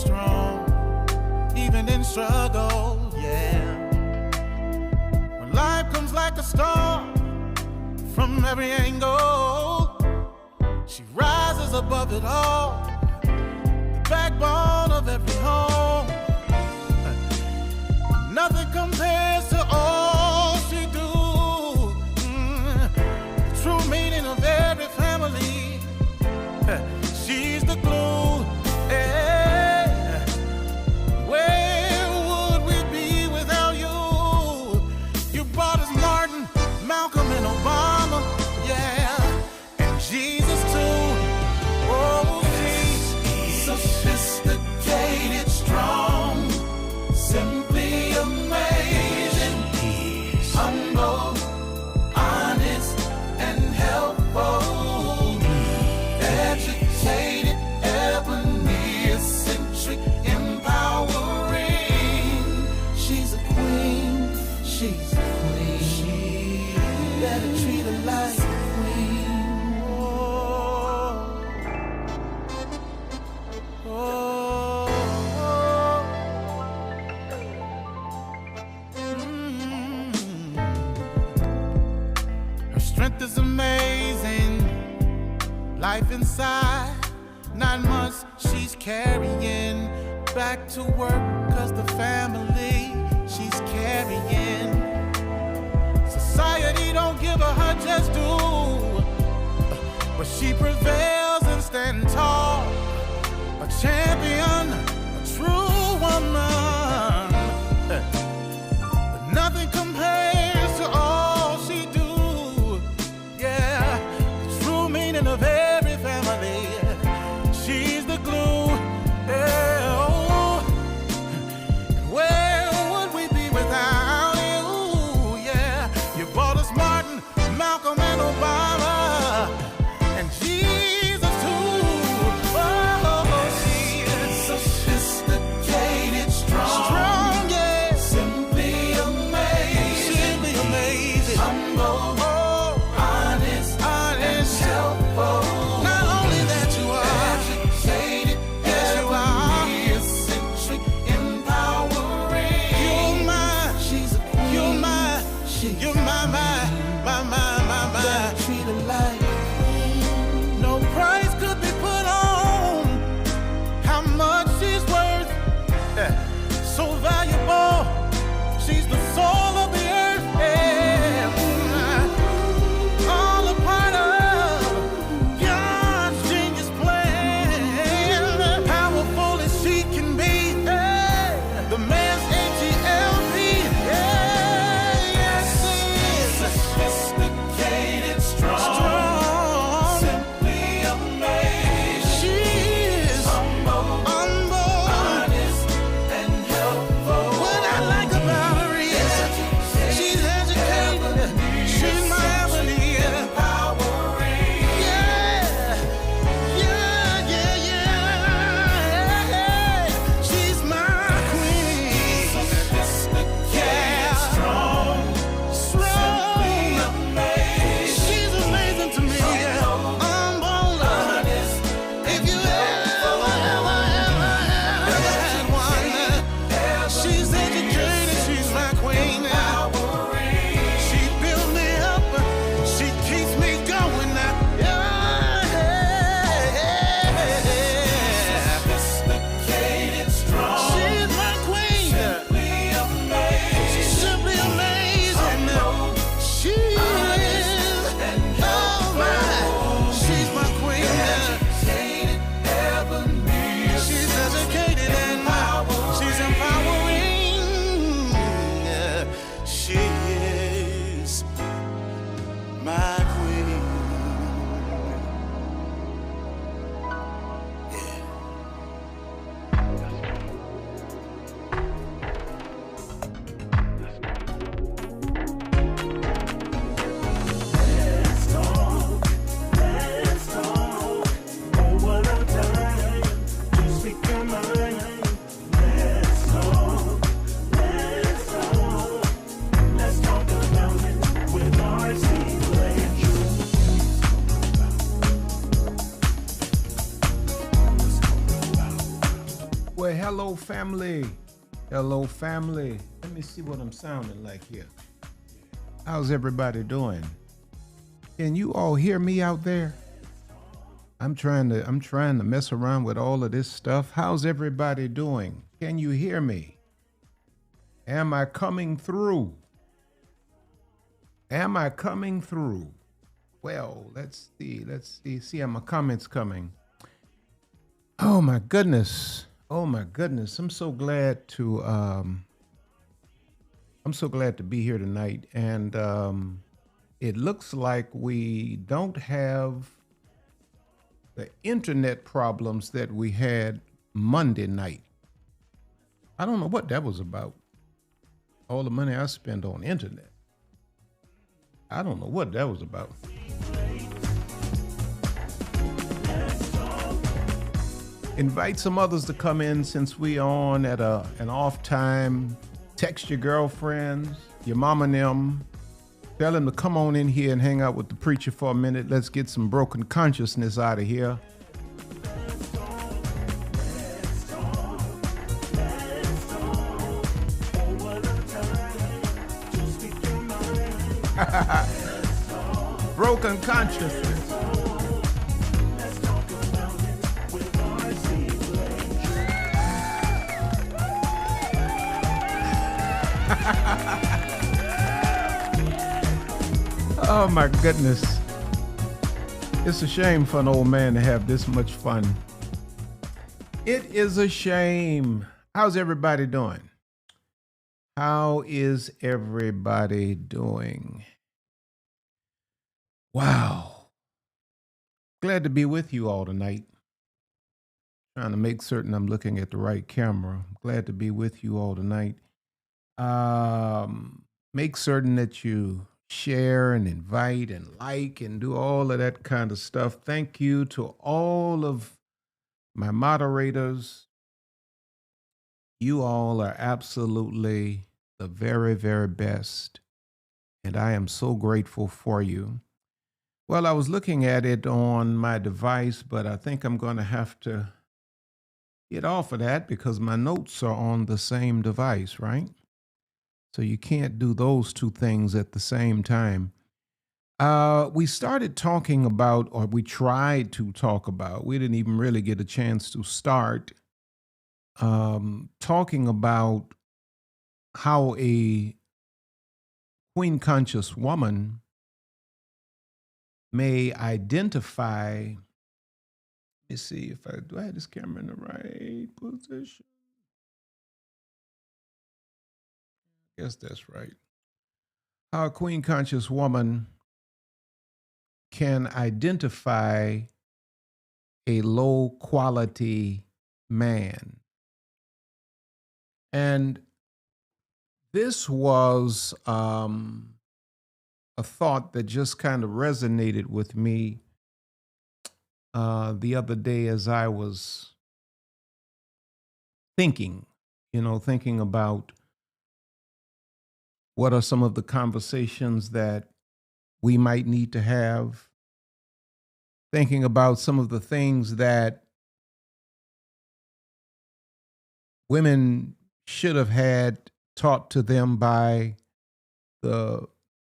strong, even in struggle, yeah. When life comes like a storm from every angle, she rises above it all, the backbone of every home. Nothing compares to all she do. The true meaning of every family. She's the glue. Yeah. Where would we be without you? You brought us Martin, Malcolm, and Obama. Yeah, and Jesus too. Oh, she's sophisticated, strong, simply amazing, humble, honest, and helpful, educated, ebony, eccentric, empowering. She's a queen, she's a queen. You better treat her like a queen. Oh, Her strength is amazing. Life inside, 9 months she's carrying. Back to work, cause the family she's carrying. Society don't give her just due, but she prevails and stands tall. A champion, a true woman. But nothing compares to all she do. Yeah, the true meaning of every family. She's the glue. Yeah, oh. And where would we be without you? Yeah, you brought us Martin, Malcolm, and Obama, and Jesus too. Oh, she's Well, hello, family. Hello, family. Let me see what I'm sounding like here. How's everybody doing? Can you all hear me out there? I'm trying to mess around with all of this stuff. How's everybody doing? Can you hear me? Am I coming through? Am I coming through? Well, let's see. See how my comments coming. Oh my goodness. Oh my goodness. I'm so glad to be here tonight. And it looks like we don't have the internet problems that we had Monday night. I don't know what that was about. All the money I spent on internet. I don't know what that was about. Invite some others to come in since we on at an off time. Text your girlfriends, your mom and them. Tell them to come on in here and hang out with the preacher for a minute. Let's get some broken consciousness out of here. Broken consciousness. Oh my goodness. It's a shame for an old man to have this much fun. It is a shame. How's everybody doing? How is everybody doing? Wow. Glad to be with you all tonight. Trying to make certain I'm looking at the right camera. Glad to be with you all tonight. Make certain that you share and invite and like and do all of that kind of stuff. Thank you to all of my moderators. You all are absolutely the very, very best. And I am so grateful for you. Well, I was looking at it on my device, but I think I'm going to have to get off of that because my notes are on the same device, right? So you can't do those two things at the same time. We started talking about, or we tried to talk about, we didn't even really get a chance to start talking about how a queen conscious woman may identify. Let me see if do I have this camera in the right position? Guess that's right. How a queen conscious woman can identify a low quality man. And this was a thought that just kind of resonated with me the other day as I was thinking about what are some of the conversations that we might need to have, thinking about some of the things that women should have had taught to them by the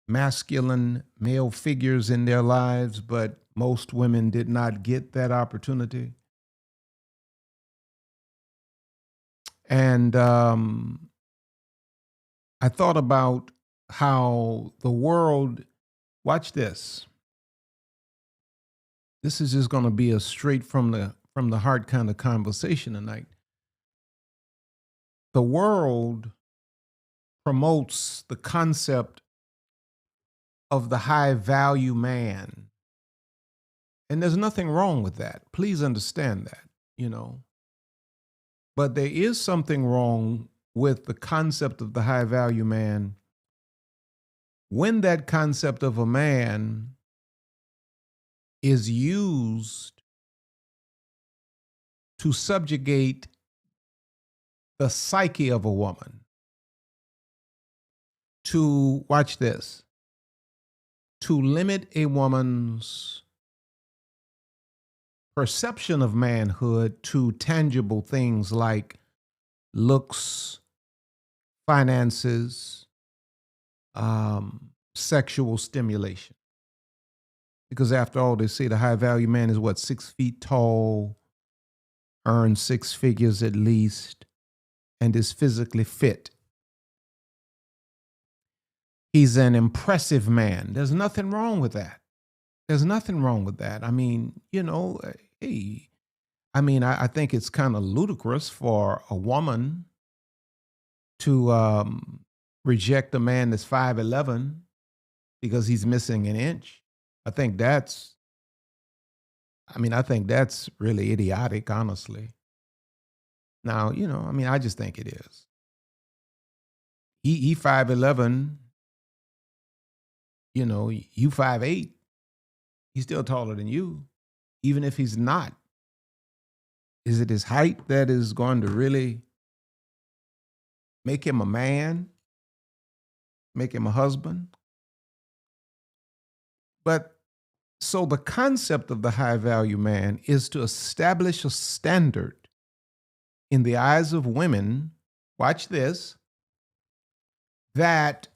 masculine male figures in their lives, but most women did not get that opportunity. And I thought about how the world, watch this. This is just going to be a straight from the heart kind of conversation tonight. The world promotes the concept of the high value man. And there's nothing wrong with that. Please understand that, But there is something wrong with the concept of the high value man when that concept of a man is used to subjugate the psyche of a woman, to, watch this, to limit a woman's perception of manhood to tangible things like looks, finances, sexual stimulation. Because after all, they say the high value man is what, 6 feet tall, earns 6 figures at least, and is physically fit. He's an impressive man. There's nothing wrong with that. There's nothing wrong with that. I mean, hey, I think it's kind of ludicrous for a woman to reject a man that's 5'11" because he's missing an inch. I think that's really idiotic, honestly. Now, I just think it is. He 5'11", you 5'8", he's still taller than you, even if he's not. Is it his height that is going to really make him a man, make him a husband? But so the concept of the high value man is to establish a standard in the eyes of women, watch this, that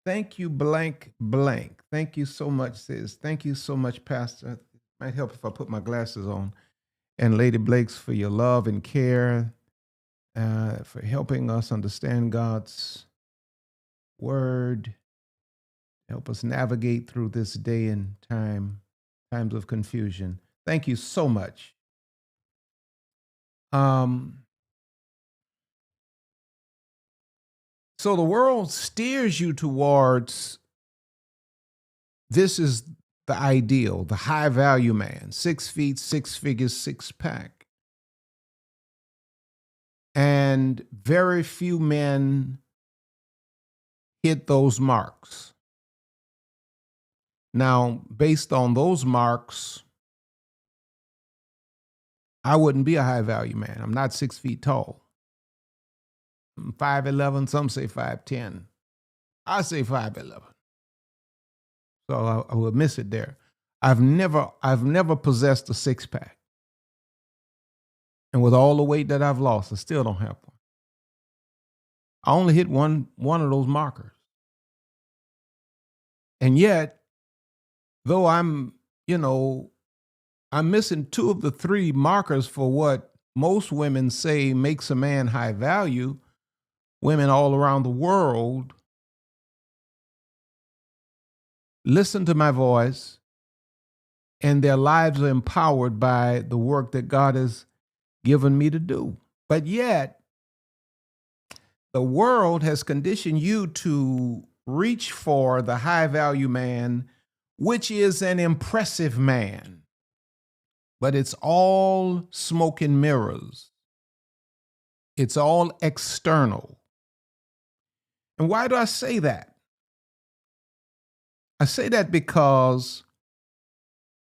thank you, blank. Thank you so much, sis. Thank you so much, Pastor. It might help if I put my glasses on. And Lady Blakes, for your love and care, for helping us understand God's word, help us navigate through this day and times of confusion. Thank you so much. So the world steers you towards, this is the ideal, the high value man, 6 feet, 6 figures, 6-pack. And very few men hit those marks. Now, based on those marks, I wouldn't be a high value man. I'm not 6 feet tall. I'm 5'11", some say 5'10". I say 5'11". So I would miss it there. I've never possessed a 6-pack. And with all the weight that I've lost, I still don't have one. I only hit one of those markers. And yet, though I'm missing 2 of the 3 markers for what most women say makes a man high value, women all around the world listen to my voice, and their lives are empowered by the work that God has given me to do. But yet, the world has conditioned you to reach for the high value man, which is an impressive man. But it's all smoke and mirrors. It's all external. And why do I say that? I say that because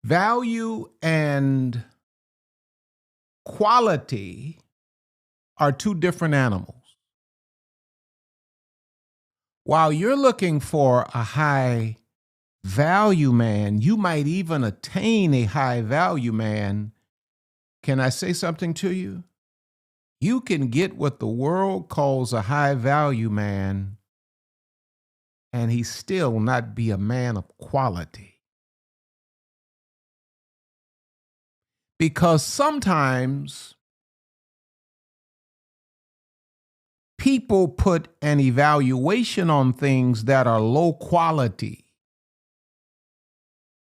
value and quality are 2 different animals. While you're looking for a high value man, you might even attain a high value man. Can I say something to you? You can get what the world calls a high value man, and he still not be a man of quality. Because sometimes people put an evaluation on things that are low quality,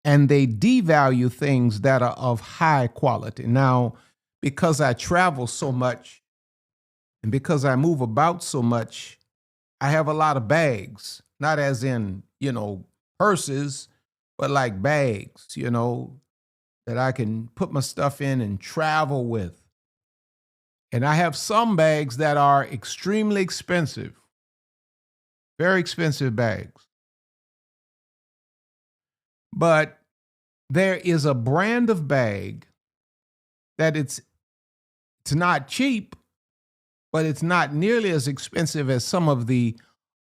and they devalue things that are of high quality. Now, because I travel so much and because I move about so much, I have a lot of bags, not as in, purses, but like bags, that I can put my stuff in and travel with. And I have some bags that are extremely expensive, very expensive bags. But there is a brand of bag that it's not cheap, but it's not nearly as expensive as some of the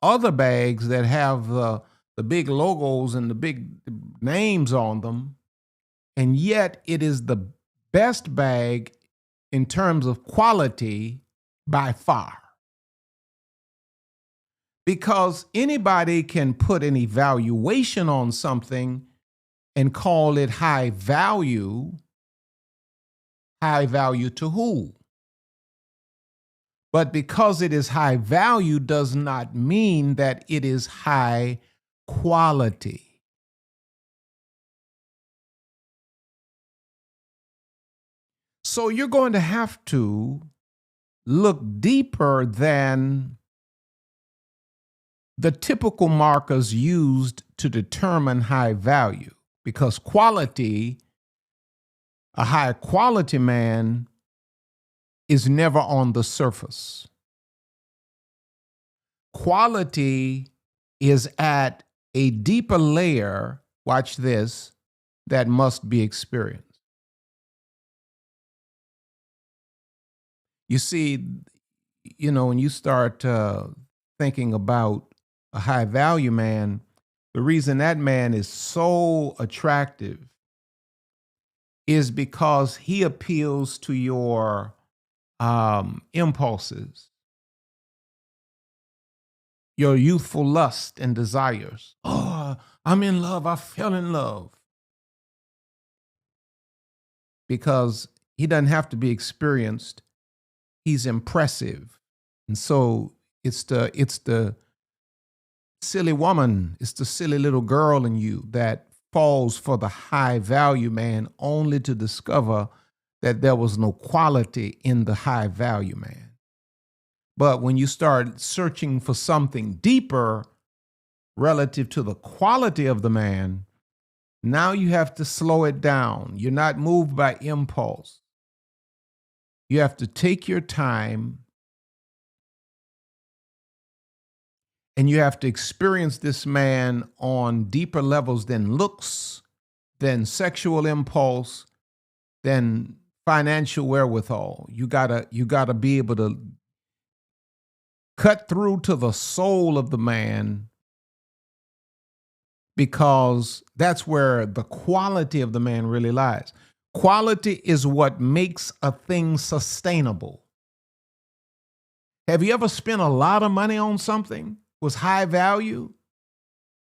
other bags that have the the big logos and the big names on them, and yet it is the best bag in terms of quality by far. Because anybody can put an evaluation on something and call it high value. High value to who? But because it is high value does not mean that it is high quality. So you're going to have to look deeper than the typical markers used to determine high value, because quality, a high quality man, is never on the surface. Quality is at a deeper layer, watch this, that must be experienced. You see, when you start thinking about a high value man, the reason that man is so attractive is because he appeals to your impulses, your youthful lust and desires. Oh, I'm in love. I fell in love. Because he doesn't have to be experienced. He's impressive. And so it's the silly woman, it's the silly little girl in you that falls for the high value man, only to discover that there was no quality in the high value man. But when you start searching for something deeper relative to the quality of the man, now you have to slow it down. You're not moved by impulse. You have to take your time, and you have to experience this man on deeper levels than looks, than sexual impulse, than financial wherewithal. You gotta be able to cut through to the soul of the man, because that's where the quality of the man really lies. Quality is what makes a thing sustainable. Have you ever spent a lot of money on something? Was high value,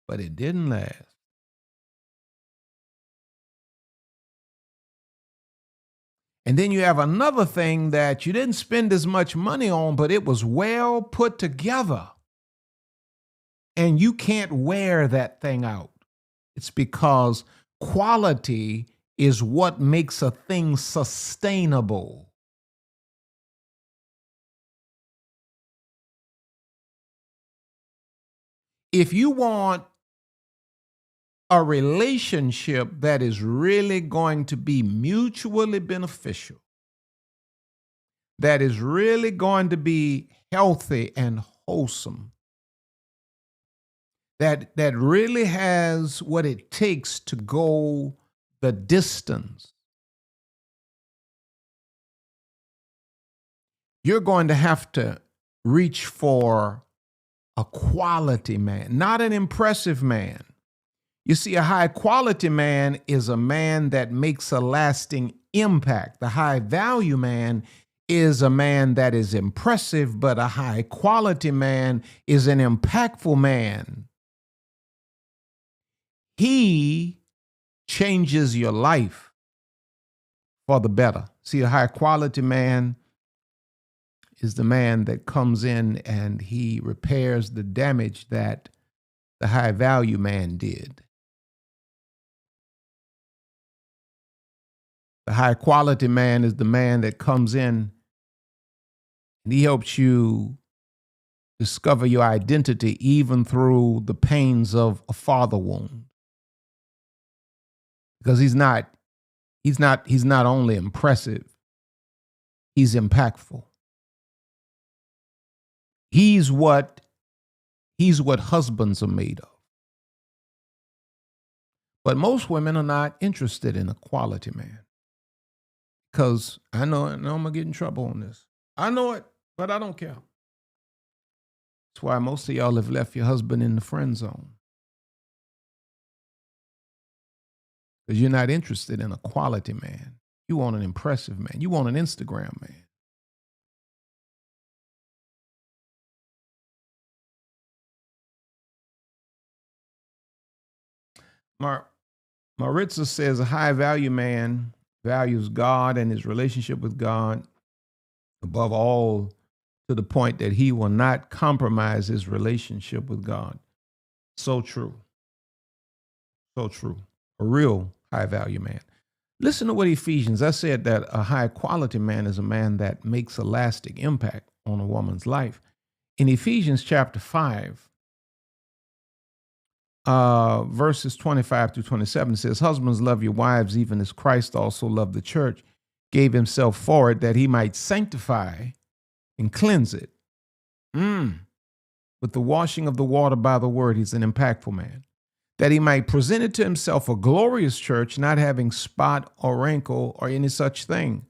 but it didn't last. And then you have another thing that you didn't spend as much money on, but it was well put together. And you can't wear that thing out. It's because quality is what makes a thing sustainable. If you want a relationship that is really going to be mutually beneficial, that is really going to be healthy and wholesome, that really has what it takes to go the distance, you're going to have to reach for a quality man, not an impressive man. You see, a high quality man is a man that makes a lasting impact. The high value man is a man that is impressive, but a high quality man is an impactful man. He changes your life for the better. See, a high quality man is the man that comes in and he repairs the damage that the high value man did. The high quality man is the man that comes in and he helps you discover your identity even through the pains of a father wound. Because he's not only impressive, he's impactful. He's what husbands are made of. But most women are not interested in a quality man. Because I know I'm going to get in trouble on this. I know it, but I don't care. That's why most of y'all have left your husband in the friend zone. because you're not interested in a quality man. You want an impressive man. You want an Instagram man. Maritza says a high value man values God and his relationship with God above all, to the point that he will not compromise his relationship with God. So true. So true. A real high value man. Listen to what Ephesians, I said that a high quality man is a man that makes a lasting impact on a woman's life. In Ephesians chapter 5, verses 25 through 27, it says, husbands, love your wives, even as Christ also loved the church, gave himself for it, that he might sanctify and cleanse it with the washing of the water by the word. He's an impactful man. That he might present it to himself a glorious church, not having spot or wrinkle or any such thing,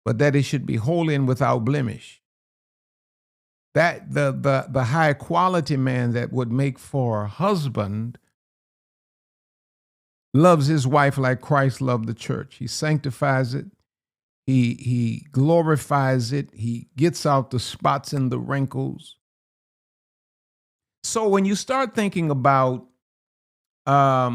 but that it should be holy and without blemish. That the high quality man that would make for a husband loves his wife like Christ loved the church. He sanctifies it. He glorifies it. He gets out the spots and the wrinkles. So when you start thinking about a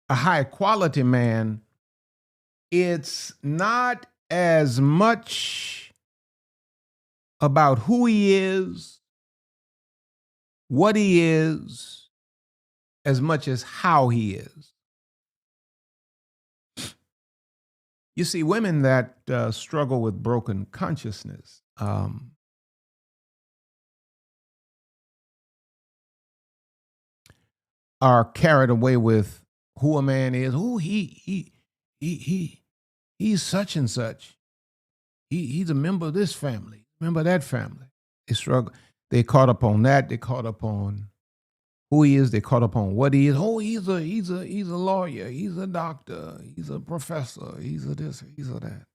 high quality man, it's not as much about who he is, what he is, as much as how he is. You see, women that struggle with broken consciousness are carried away with who a man is. Oh, he's such and such. He's a member of this family, member of that family. They struggle. They caught up on that. They caught up on who he is. They caught up on what he is. Oh, he's a lawyer. He's a doctor. He's a professor. He's a this. He's a that.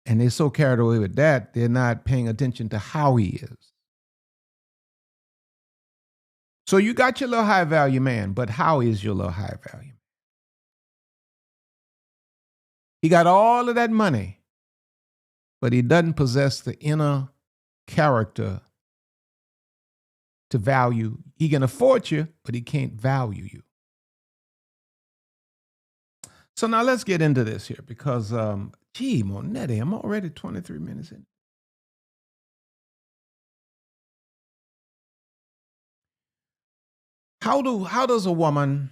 And they're so carried away with that, they're not paying attention to how he is. So you got your little high value man, but how is your little high value man? He got all of that money, but he doesn't possess the inner character to value. He can afford you, but he can't value you. So now let's get into this here because, Monetti, I'm already 23 minutes in. How does a woman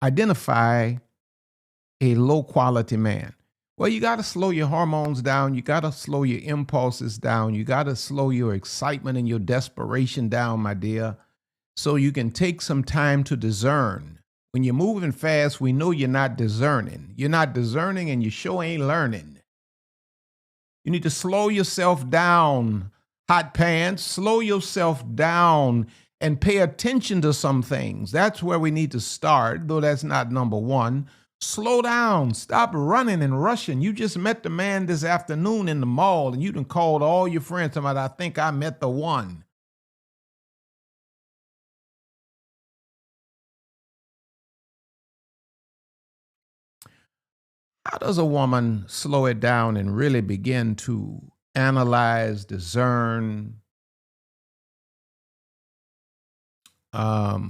identify a low quality man? Well, you got to slow your hormones down. You got to slow your impulses down. You got to slow your excitement and your desperation down, my dear, so you can take some time to discern. When you're moving fast, we know you're not discerning. You're not discerning and you sure ain't learning. You need to slow yourself down, hot pants. Slow yourself down and pay attention to some things. That's where we need to start, though that's not number one. Slow down. Stop running and rushing. You just met the man this afternoon in the mall, and you done called all your friends about, I think I met the one. How does a woman slow it down and really begin to analyze, discern, how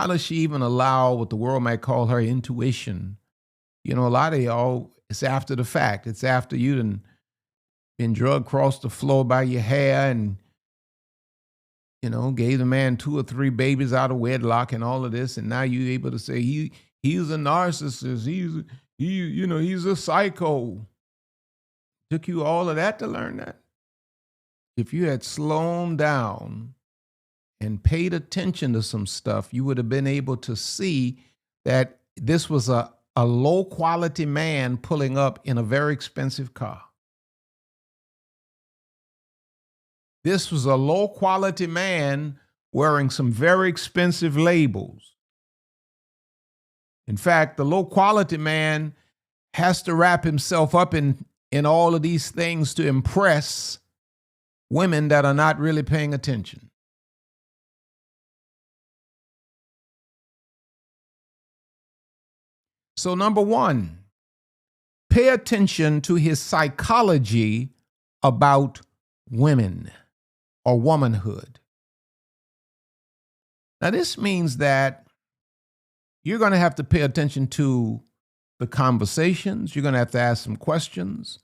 does she even allow what the world might call her intuition? You know, a lot of y'all, it's after the fact. It's after you done been drugged across the floor by your hair and, you know, gave the man 2 or 3 babies out of wedlock and all of this, and now you're able to say he's a narcissist. He's a psycho. Took you all of that to learn that. If you had slowed down and paid attention to some stuff, you would have been able to see that this was a low quality man pulling up in a very expensive car. This was a low quality man wearing some very expensive labels. In fact, the low quality man has to wrap himself up in all of these things to impress women that are not really paying attention. So, number one, pay attention to his psychology about women or womanhood. Now, this means that you're going to have to pay attention to the conversations. You're going to have to ask some questions.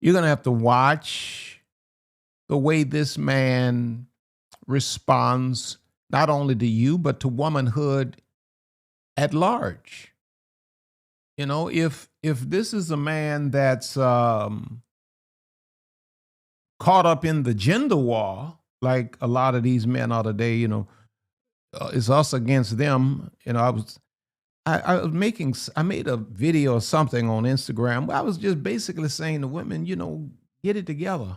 You're going to have to watch the way this man responds, not only to you, but to womanhood at large. You know, if this is a man that's caught up in the gender war, like a lot of these men are today, you know, it's us against them. You know, I made a video or something on Instagram where I was just basically saying to women, you know, get it together.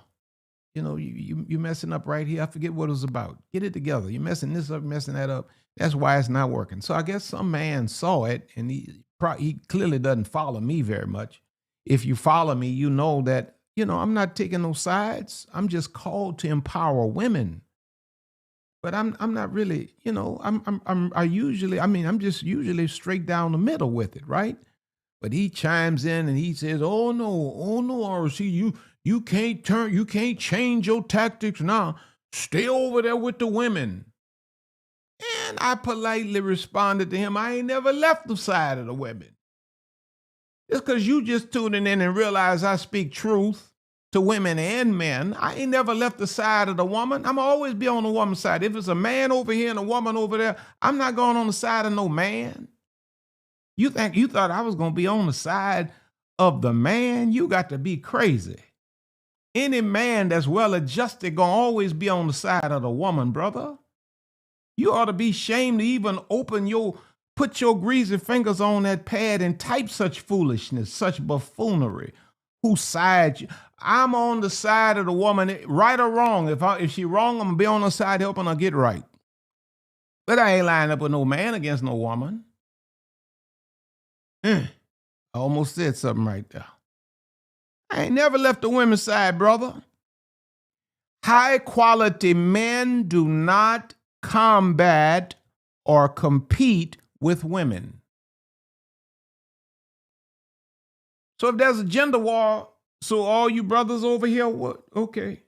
You know, you messing up right here. I forget what it was about. Get it together. You're messing this up, messing that up. That's why it's not working. So I guess some man saw it, and he clearly doesn't follow me very much. If you follow me, you know that, you know, I'm not taking no sides. I'm just called to empower women. But I'm not really, you know, I'm just usually straight down the middle with it, right? But he chimes in and he says, oh no, RC, you can't change your tactics now. Stay over there with the women. And I politely responded to him, I ain't never left the side of the women. It's because you just tuning in and realize I speak truth to women and men. I ain't never left the side of the woman. I'm always be on the woman's side. If it's a man over here and a woman over there, I'm not going on the side of no man. You thought I was going to be on the side of the man? You got to be crazy. Any man that's well adjusted going to always be on the side of the woman, brother. You ought to be ashamed to even put your greasy fingers on that pad and type such foolishness, such buffoonery. Whose side? I'm on the side of the woman, right or wrong. If she wrong, I'm going to be on her side helping her get right. But I ain't lying up with no man against no woman. I almost said something right there. I ain't never left the women's side, brother. High quality men do not combat or compete with women. So if there's a gender war, so all you brothers over here, what? Okay.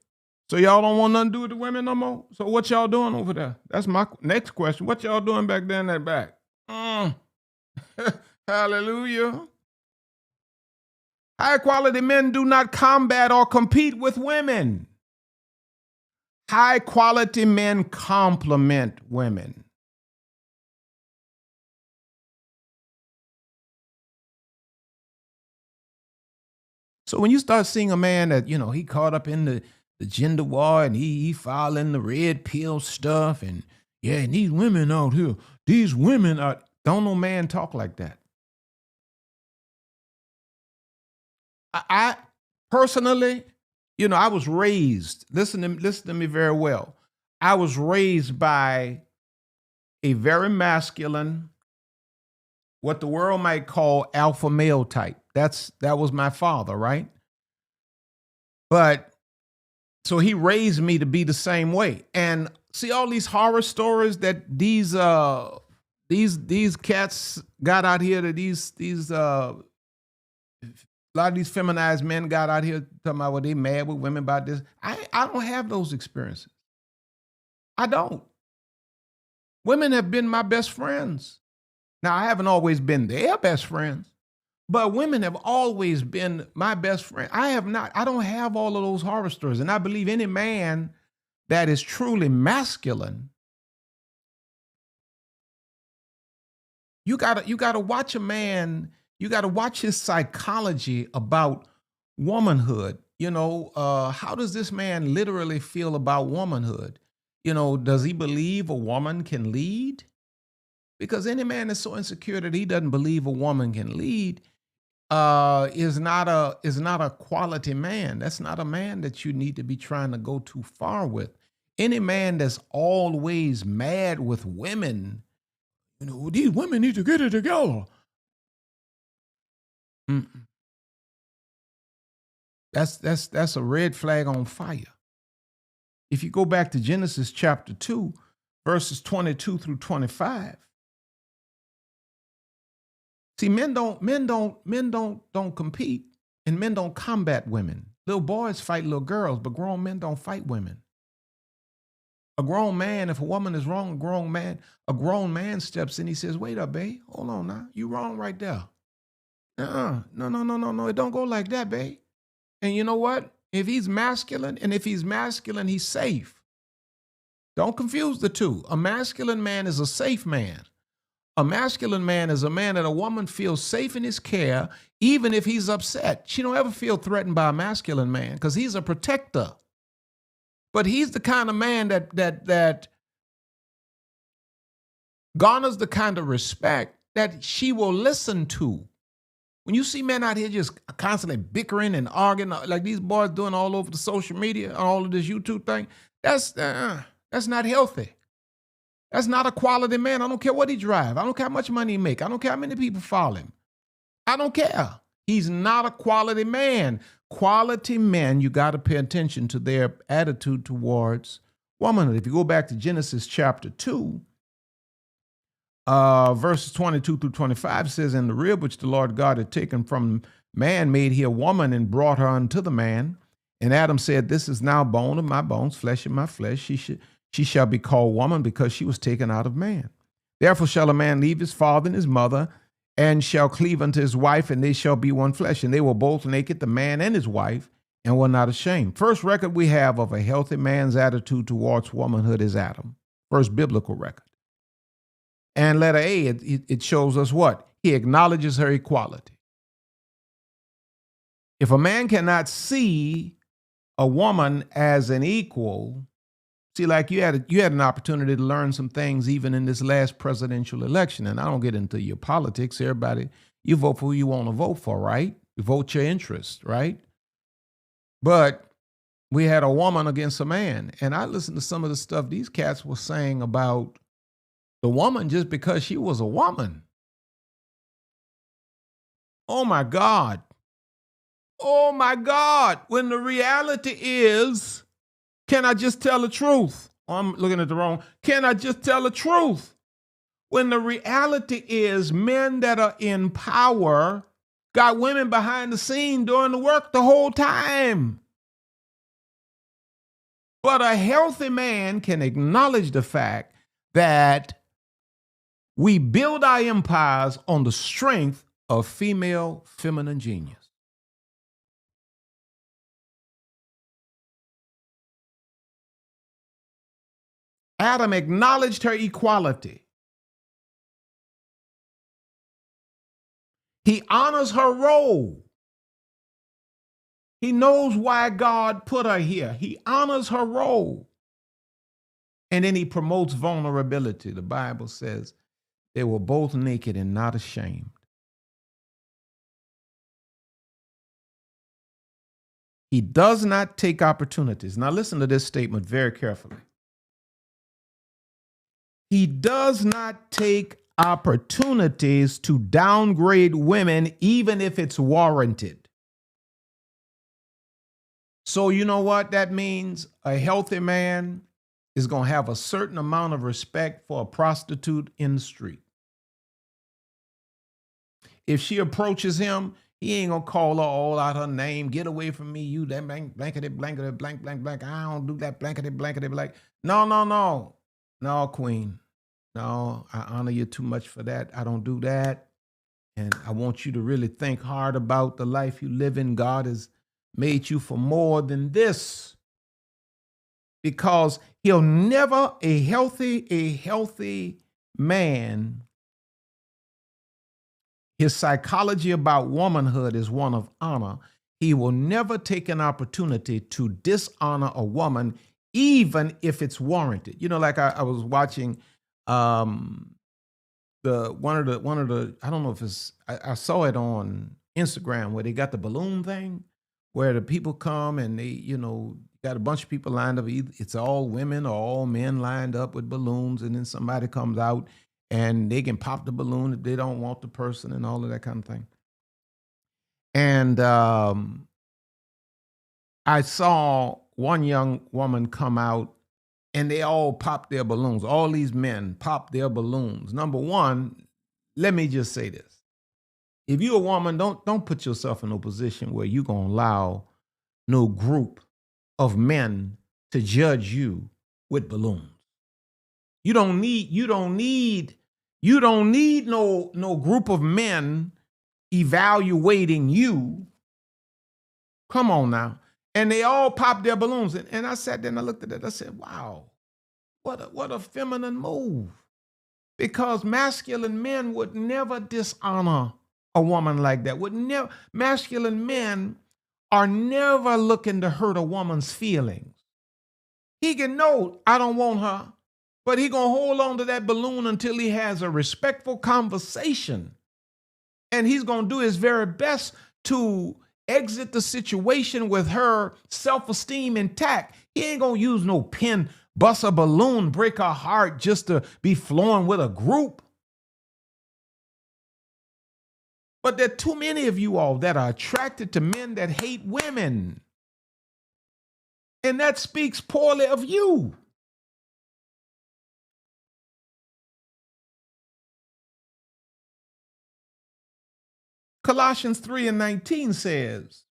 So y'all don't want nothing to do with the women no more? So what y'all doing over there? That's my next question. What y'all doing back there in that back? Hallelujah. High quality men do not combat or compete with women. High quality men complement women. So when you start seeing a man that, you know, he caught up in the gender war and he following the red pill stuff and yeah, and these women out here, don't no man talk like that. I personally, you know, I was raised, listen to me very well. I was raised by a very masculine, what the world might call alpha male type. That was my father, right? But so he raised me to be the same way. And see all these horror stories that these cats got out here, that a lot of these feminized men got out here talking about what they mad with women about this. I don't have those experiences. I don't. Women have been my best friends. Now, I haven't always been their best friends, but women have always been my best friend. I don't have all of those horror stories. And I believe any man that is truly masculine, you gotta watch a man. You got to watch his psychology about womanhood. You know, how does this man literally feel about womanhood? You know, does he believe a woman can lead? Because any man that's so insecure that he doesn't believe a woman can lead is not a quality man. That's not a man that you need to be trying to go too far with. Any man that's always mad with women, you know, these women need to get it together. Mm-mm. That's a red flag on fire. If you go back to Genesis chapter 2, verses 22 through 25. See, men don't compete, and men don't combat women. Little boys fight little girls, but grown men don't fight women. A grown man, if a woman is wrong, a grown man steps in, he says, wait up, babe. Hold on now. You wrong right there. No. It don't go like that, babe. And you know what? If he's masculine, he's safe. Don't confuse the two. A masculine man is a safe man. A masculine man is a man that a woman feels safe in his care, even if he's upset. She don't ever feel threatened by a masculine man because he's a protector. But he's the kind of man that garners the kind of respect that she will listen to. When you see men out here just constantly bickering and arguing like these boys doing all over the social media, all of this YouTube thing, that's not healthy. That's not a quality man. I don't care what he drives. I don't care how much money he make. I don't care how many people follow him. I don't care. He's not a quality man. Quality men, you got to pay attention to their attitude towards womanhood. If you go back to Genesis chapter 2, verses 22 through 25 says, "And the rib which the Lord God had taken from man made he a woman and brought her unto the man. And Adam said, This is now bone of my bones, flesh of my flesh. She shall be called woman because she was taken out of man. Therefore shall a man leave his father and his mother, and shall cleave unto his wife, and they shall be one flesh. And they were both naked, the man and his wife, and were not ashamed." First record we have of a healthy man's attitude towards womanhood is Adam. First biblical record. And letter A, it shows us what? He acknowledges her equality. If a man cannot see a woman as an equal, see, like you had an opportunity to learn some things even in this last presidential election. And I don't get into your politics. Everybody, you vote for who you want to vote for, right? You vote your interest, right? But we had a woman against a man. And I listened to some of the stuff these cats were saying about the woman just because she was a woman. Oh my God. Oh my God. When the reality is, can I just tell the truth? Oh, I'm looking at the wrong. Can I just tell the truth? When the reality is, men that are in power got women behind the scene doing the work the whole time. But a healthy man can acknowledge the fact that we build our empires on the strength of female feminine genius. Adam acknowledged her equality. He honors her role. He knows why God put her here. He honors her role. And then he promotes vulnerability. The Bible says they were both naked and not ashamed. He does not take opportunities. Now listen to this statement very carefully. He does not take opportunities to downgrade women, even if it's warranted. So you know what that means? A healthy man is going to have a certain amount of respect for a prostitute in the street. If she approaches him, he ain't going to call her all out her name. Get away from me, you that blankety, blankety, blank, blank, blank. I don't do that blankety, blankety, blank. No. No, queen. No, I honor you too much for that. I don't do that. And I want you to really think hard about the life you live in. God has made you for more than this. Because he'll never, a healthy man, his psychology about womanhood is one of honor. He will never take an opportunity to dishonor a woman, even if it's warranted. You know, like I was watching one of the I don't know if it's I saw it on Instagram where they got the balloon thing where the people come and they, you know, got a bunch of people lined up. It's all women or all men lined up with balloons, and then somebody comes out and they can pop the balloon if they don't want the person and all of that kind of thing. And I saw one young woman come out and they all popped their balloons. All these men popped their balloons. Number one, let me just say this. If you're a woman, don't put yourself in a position where you're gonna allow no group of men to judge you with balloons. You don't need no group of men evaluating you. Come on now. And they all popped their balloons. And I sat there and I looked at it. I said, wow, what a feminine move. Because masculine men would never dishonor a woman like that. Masculine men are never looking to hurt a woman's feelings. He can know, I don't want her, but he gonna hold on to that balloon until he has a respectful conversation. And he's gonna do his very best to exit the situation with her self-esteem intact. He ain't gonna use no pin, bust a balloon, break her heart just to be flowing with a group. But there are too many of you all that are attracted to men that hate women. And that speaks poorly of you. Colossians 3:19 says,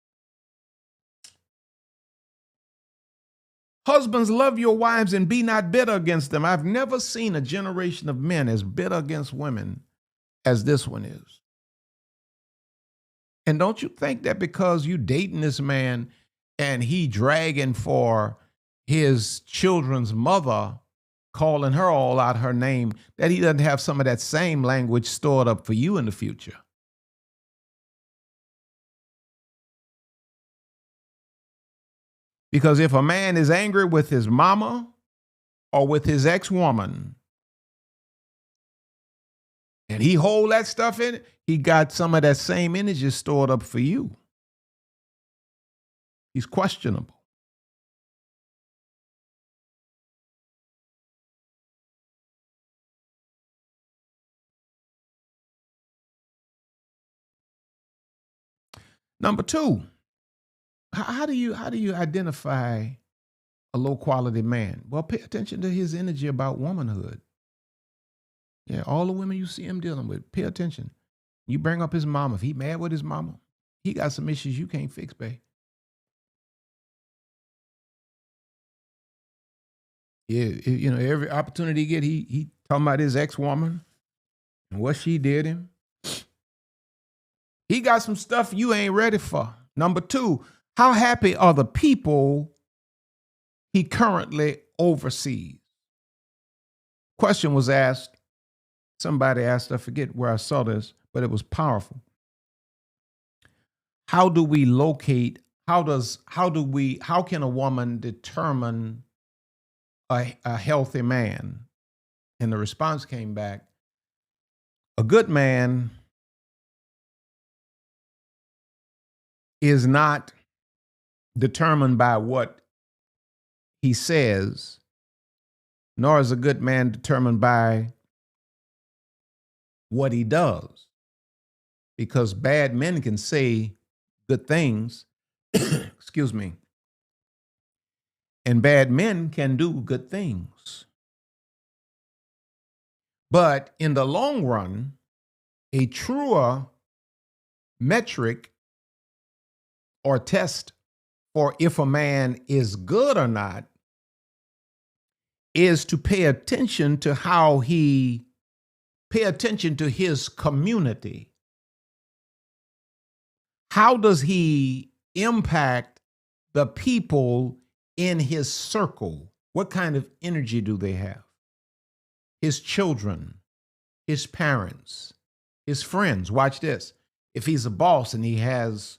husbands, love your wives and be not bitter against them. I've never seen a generation of men as bitter against women as this one is. And don't you think that because you dating this man and he dragging for his children's mother, calling her all out her name, that he doesn't have some of that same language stored up for you in the future? Because if a man is angry with his mama or with his ex-woman and he hold that stuff in it, he got some of that same energy stored up for you. He's questionable. Number two, how do you identify a low quality man? Well, pay attention to his energy about womanhood. Yeah, all the women you see him dealing with, pay attention. You bring up his mama. If he mad with his mama, he got some issues you can't fix, babe. Yeah, you know, every opportunity he get, he talking about his ex-woman and what she did him. He got some stuff you ain't ready for. Number two, how happy are the people he currently oversees? Question was asked. Somebody asked, I forget where I saw this, but it was powerful. How do we locate, how can a woman determine a healthy man? And the response came back, a good man is not determined by what he says, nor is a good man determined by what he does. Because bad men can say good things, excuse me, and bad men can do good things. But in the long run, a truer metric or test for if a man is good or not is to pay attention to his community. How does he impact the people in his circle? What kind of energy do they have? His children, his parents, his friends. Watch this. If he's a boss and he has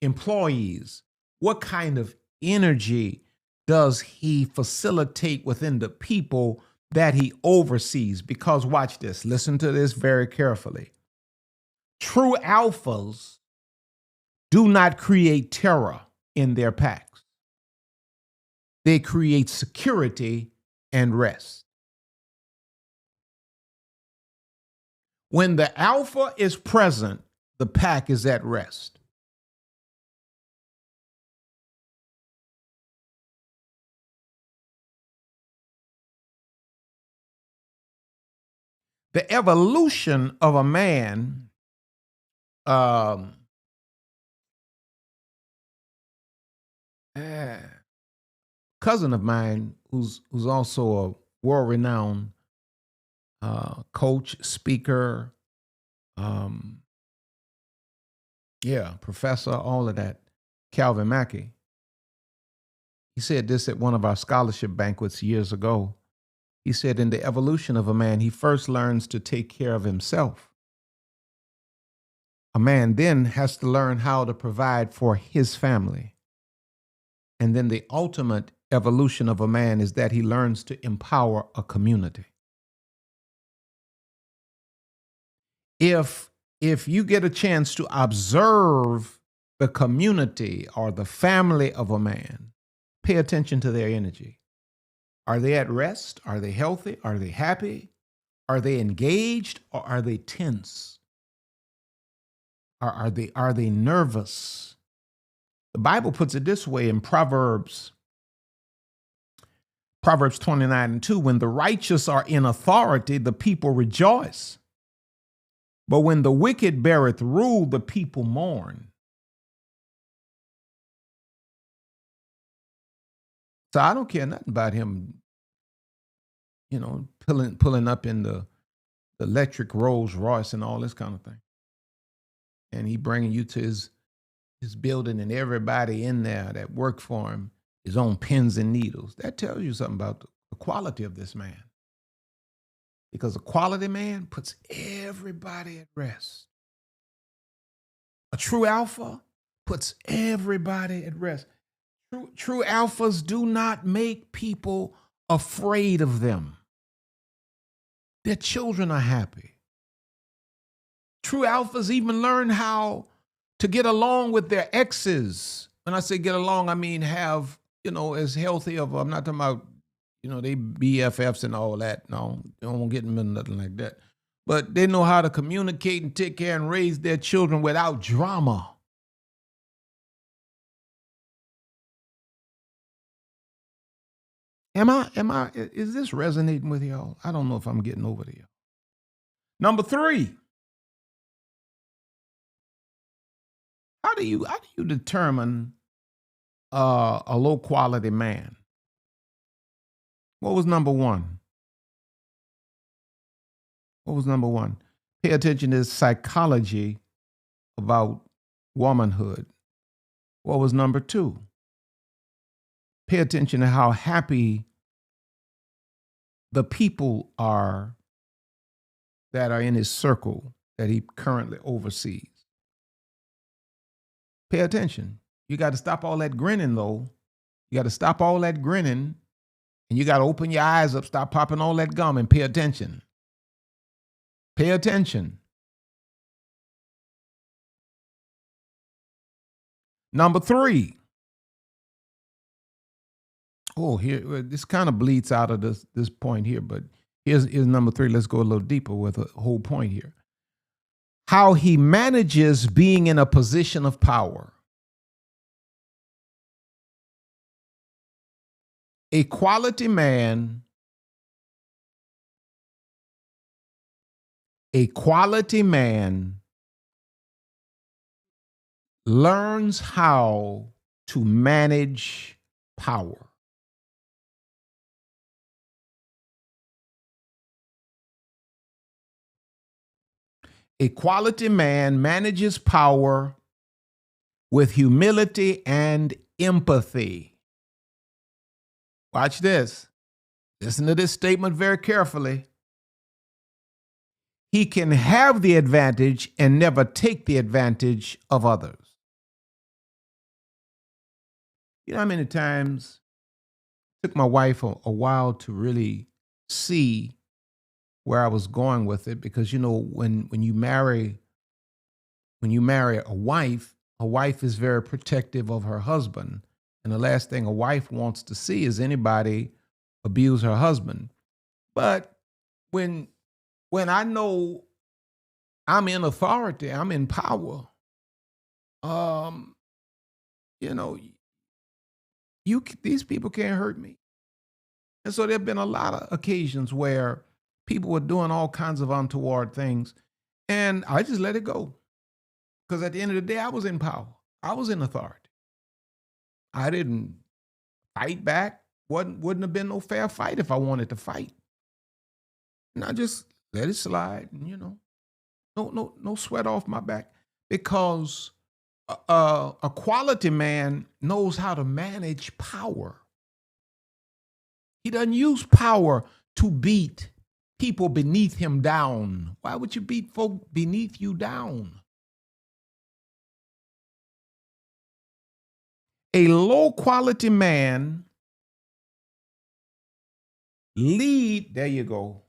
employees, what kind of energy does he facilitate within the people that he oversees? Because watch this, listen to this very carefully. True alphas do not create terror in their packs. They create security and rest. When the alpha is present, the pack is at rest. The evolution of a man, cousin of mine who's also a world-renowned coach, speaker, professor, all of that, Calvin Mackey. He said this at one of our scholarship banquets years ago. He said, in the evolution of a man, he first learns to take care of himself. A man then has to learn how to provide for his family. And then the ultimate evolution of a man is that he learns to empower a community. If you get a chance to observe the community or the family of a man, pay attention to their energy. Are they at rest? Are they healthy? Are they happy? Are they engaged or are they tense? Are they nervous? The Bible puts it this way in Proverbs 29:2, when the righteous are in authority, the people rejoice. But when the wicked beareth rule, the people mourn. So I don't care nothing about him, pulling up in the electric Rolls Royce and all this kind of thing. And he bringing you to his building, and everybody in there that worked for him is on pins and needles. That tells you something about the quality of this man. Because a quality man puts everybody at rest. A true alpha puts everybody at rest. True alphas do not make people afraid of them. Their children are happy. True alphas even learn how to get along with their exes. When I say get along, I mean have, as healthy of, I'm not talking about, they BFFs and all that. No, they don't get them in nothing like that. But they know how to communicate and take care and raise their children without drama. Is this resonating with y'all? I don't know if I'm getting over to you. Number 3. How do you determine a low quality man? What was number 1? What was number 1? Pay attention to psychology about womanhood. What was number 2? Pay attention to how happy the people are that are in his circle that he currently oversees. Pay attention. You got to stop all that grinning, though. You got to stop all that grinning, and you got to open your eyes up, stop popping all that gum, and pay attention. Pay attention. Number 3. Oh, here, this kind of bleeds out of this point here, but here's number 3. Let's go a little deeper with the whole point here. How he manages being in a position of power. A quality man learns how to manage power. A quality man manages power with humility and empathy. Watch this. Listen to this statement very carefully. He can have the advantage and never take the advantage of others. You know how many times it took my wife a while to really see where I was going with it, because when you marry a wife is very protective of her husband, and the last thing a wife wants to see is anybody abuse her husband. But when I know I'm in authority, I'm in power, these people can't hurt me. And so there have been a lot of occasions where People were doing all kinds of untoward things. And I just let it go. Because at the end of the day, I was in power. I was in authority. I didn't fight back. Wouldn't have been no fair fight if I wanted to fight. And I just let it slide, and no sweat off my back. Because a quality man knows how to manage power. He doesn't use power to beat people beneath him down. Why would you beat folk beneath you down? A low quality man there you go.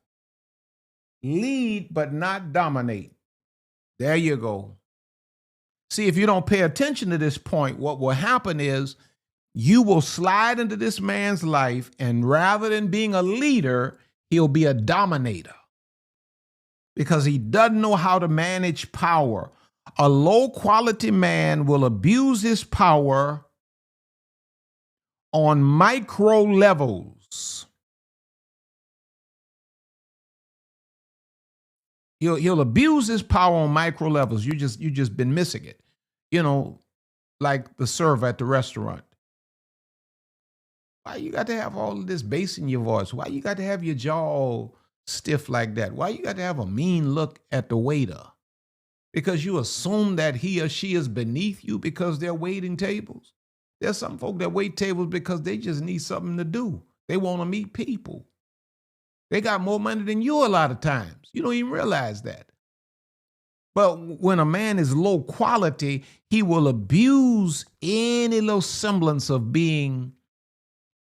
Lead but not dominate. There you go. See, if you don't pay attention to this point, what will happen is you will slide into this man's life, and rather than being a leader, he'll be a dominator because he doesn't know how to manage power. A low quality man will abuse his power on micro levels. He'll abuse his power on micro levels. You just been missing it. Like the server at the restaurant. Why you got to have all of this bass in your voice? Why you got to have your jaw all stiff like that? Why you got to have a mean look at the waiter? Because you assume that he or she is beneath you because they're waiting tables. There's some folk that wait tables because they just need something to do. They want to meet people. They got more money than you a lot of times. You don't even realize that. But when a man is low quality, he will abuse any little semblance of being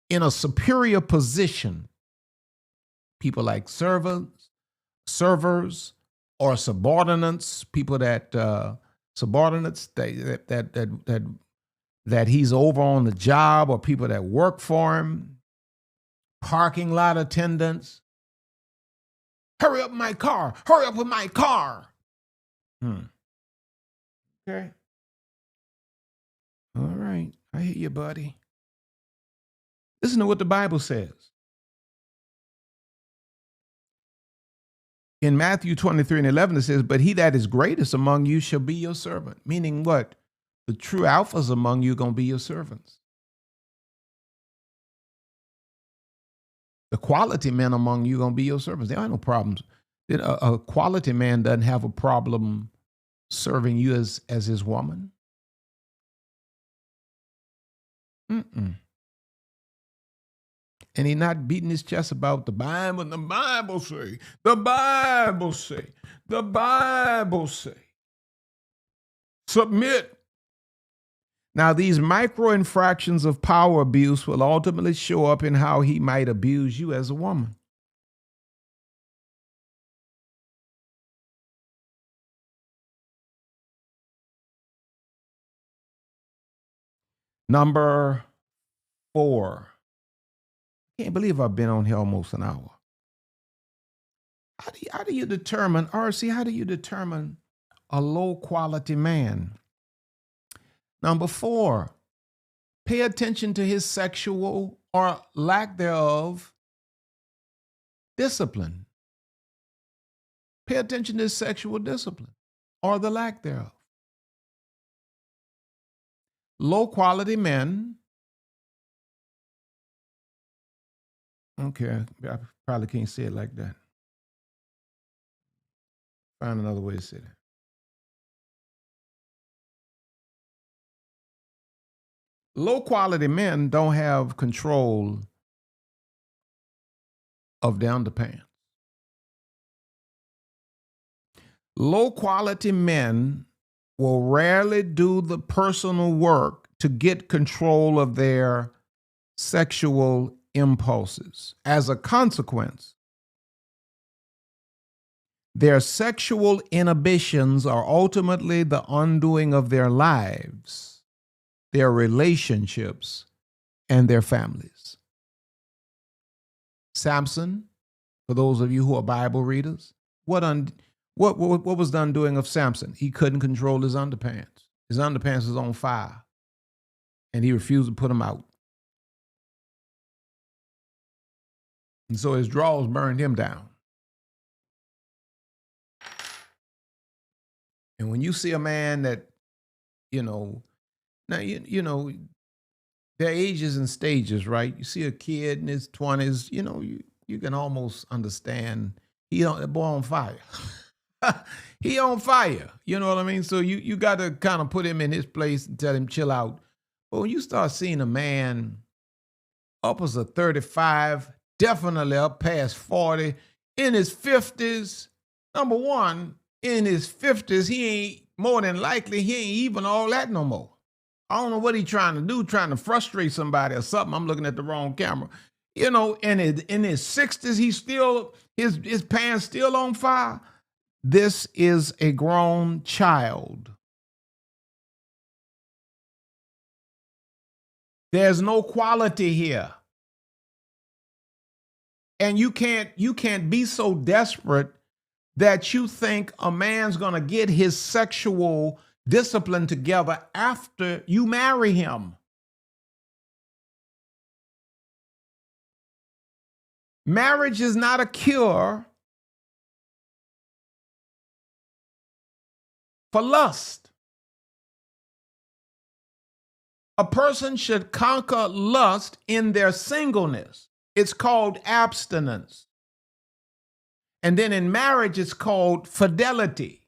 in a superior position. People like servers or subordinates, people that subordinates that he's over on the job, or people that work for him, parking lot attendants. Hurry up my car. Hurry up with my car. Okay. All right. I hear you, buddy. Listen to what the Bible says. In Matthew 23:11, it says, but he that is greatest among you shall be your servant. Meaning what? The true alphas among you are going to be your servants. The quality men among you are going to be your servants. There are no problems. A quality man doesn't have a problem serving you as his woman. And he's not beating his chest about the Bible. The Bible say, the Bible say, the Bible say. Submit. Now, these micro infractions of power abuse will ultimately show up in how he might abuse you as a woman. Number 4. Can't believe I've been on here almost an hour. How do you determine, RC, how do you determine a low quality man? Number 4, pay attention to his sexual or lack thereof discipline. Pay attention to his sexual discipline or the lack thereof. Low quality men. Okay, I probably can't say it like that. Find another way to say that. Low quality men don't have control of their underpants. Low quality men will rarely do the personal work to get control of their sexual impulses. As a consequence, their sexual inhibitions are ultimately the undoing of their lives, their relationships, and their families. Samson, for those of you who are Bible readers, what was the undoing of Samson? He couldn't control his underpants. His underpants was on fire, and he refused to put them out. And so his drawers burned him down. And when you see a man that, you know, now, there are ages and stages, right? You see a kid in his 20s, you can almost understand the boy on fire. He on fire. You know what I mean? So you got to kind of put him in his place and tell him chill out. But when you start seeing a man upwards of 35, definitely up past 40, in his 50s, number one, in his 50s, he ain't more than likely, he ain't even all that no more. I don't know what he's trying to do, trying to frustrate somebody or something. I'm looking at the wrong camera. In his 60s, he's still, his pants still on fire. This is a grown child. There's no quality here. And you can't be so desperate that you think a man's going to get his sexual discipline together after you marry him. Marriage is not a cure for lust. A person should conquer lust in their singleness. It's called abstinence. And then in marriage, it's called fidelity.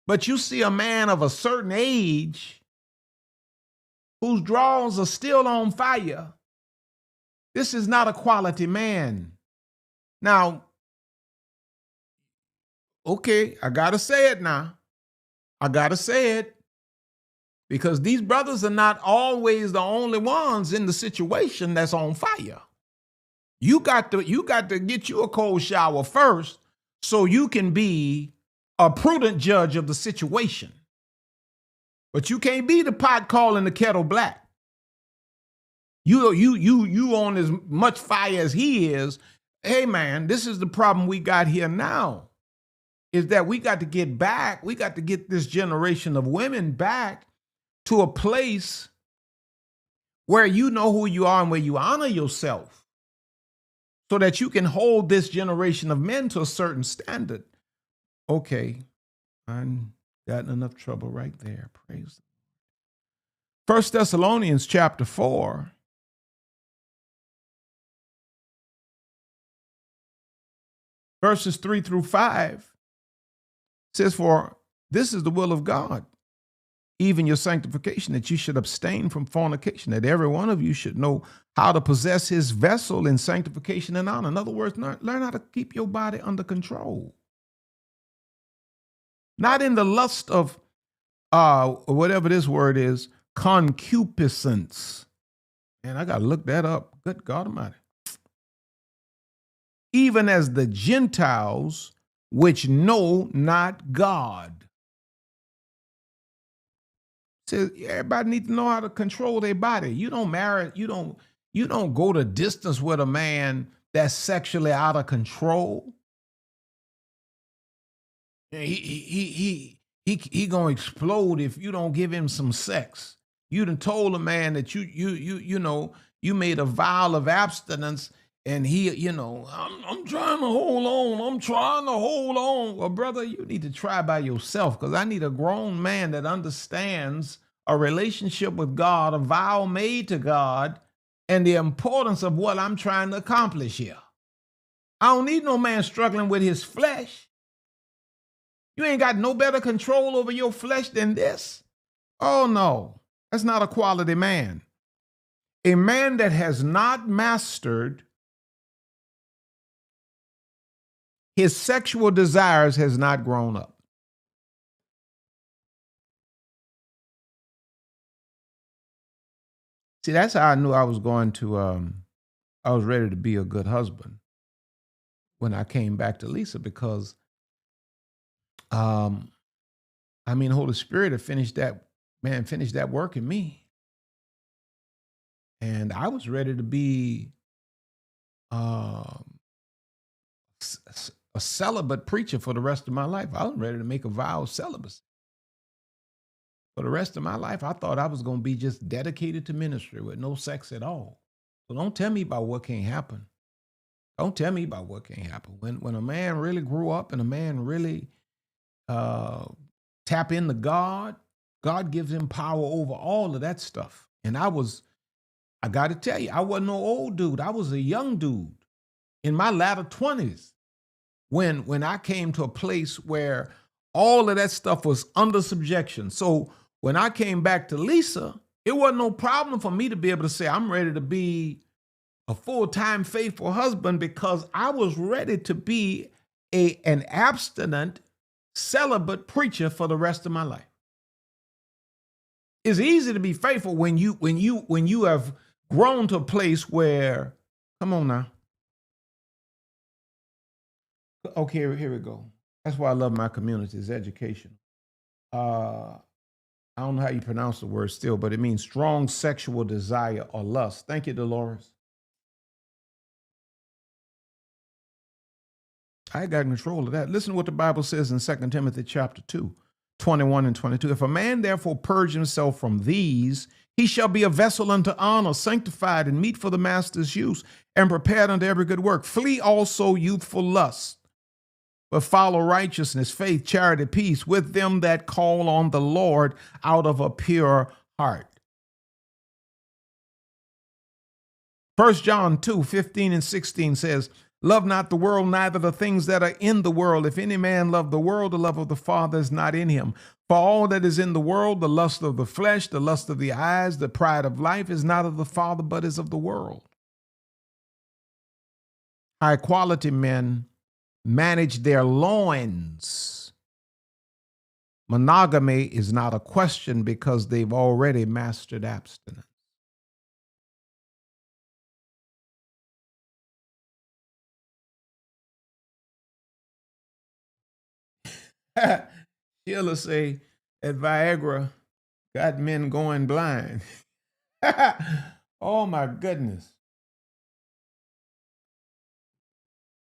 But you see a man of a certain age whose drawers are still on fire. This is not a quality man. Now, okay, I got to say it now. I got to say it. Because these brothers are not always the only ones in the situation that's on fire. You got to get you a cold shower first so you can be a prudent judge of the situation. But you can't be the pot calling the kettle black. You on as much fire as he is. Hey man, this is the problem we got here now. Is that we got to get back. We got to get this generation of women back to a place where you know who you are and where you honor yourself so that you can hold this generation of men to a certain standard. Okay, I've gotten enough trouble right there. Praise the Lord. 1 Thessalonians chapter 4. Verses 3 through 5 says, for this is the will of God, even your sanctification, that you should abstain from fornication, that every one of you should know how to possess his vessel in sanctification and honor. In other words, learn how to keep your body under control. Not in the lust of, whatever this word is, concupiscence. Man, I got to look that up. Good God Almighty. Even as the Gentiles which know not God. Says everybody needs to know how to control their body. You don't marry, you don't go the distance with a man that's sexually out of control. He gonna explode if you don't give him some sex. You done told a man that you made a vow of abstinence, and he, I'm trying to hold on. I'm trying to hold on. Well, brother, you need to try by yourself, because I need a grown man that understands a relationship with God, a vow made to God, and the importance of what I'm trying to accomplish here. I don't need no man struggling with his flesh. You ain't got no better control over your flesh than this. Oh, no, that's not a quality man. A man that has not mastered his sexual desires has not grown up. See, that's how I knew I was going to, I was ready to be a good husband when I came back to Lisa, because, Holy Spirit had finished that work in me. And I was ready to be a celibate preacher for the rest of my life. I was ready to make a vow of celibacy. For the rest of my life, I thought I was going to be just dedicated to ministry with no sex at all. So don't tell me about what can't happen. Don't tell me about what can't happen. When a man really grew up and a man really uh, tap into God. God gives him power over all of that stuff. And I got to tell you, I wasn't no old dude. I was a young dude in my latter 20s when I came to a place where all of that stuff was under subjection. So when I came back to Lisa, it wasn't no problem for me to be able to say, I'm ready to be a full-time faithful husband, because I was ready to be an abstinent, celibate preacher for the rest of my life. It's easy to be faithful when you have grown to a place where, come on now. Okay, here we go. That's why I love my community, is education. I don't know how you pronounce the word still, but it means strong sexual desire or lust. Thank you, Dolores. I got control of that. Listen to what the Bible says in 2 Timothy chapter 2, 21 and 22. If a man therefore purge himself from these, he shall be a vessel unto honor, sanctified and meet for the master's use, and prepared unto every good work. Flee also youthful lust, but follow righteousness, faith, charity, peace with them that call on the Lord out of a pure heart. 1 John 2, 15 and 16 says, love not the world, neither the things that are in the world. If any man love the world, the love of the Father is not in him. For all that is in the world, the lust of the flesh, the lust of the eyes, the pride of life, is not of the Father, but is of the world. High quality men manage their loins. Monogamy is not a question because they've already mastered abstinence. Sheila say that Viagra got men going blind. Oh my goodness.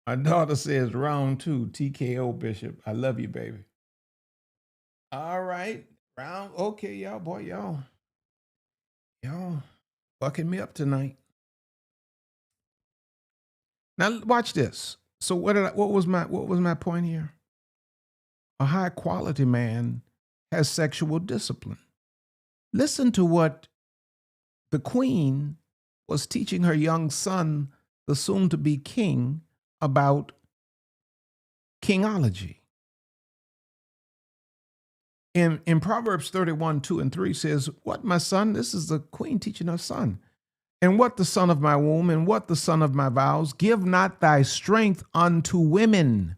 My daughter says round 2, TKO Bishop. I love you, baby. All right. Okay, y'all, boy, y'all bucking me up tonight. Now watch this. So what was my point here? A high quality man has sexual discipline. Listen to what the queen was teaching her young son, the soon to be king, about kingology. In Proverbs 31, 2 and 3 says, what, my son? This is the queen teaching her son. And what the son of my womb, and what the son of my vows, give not thy strength unto women,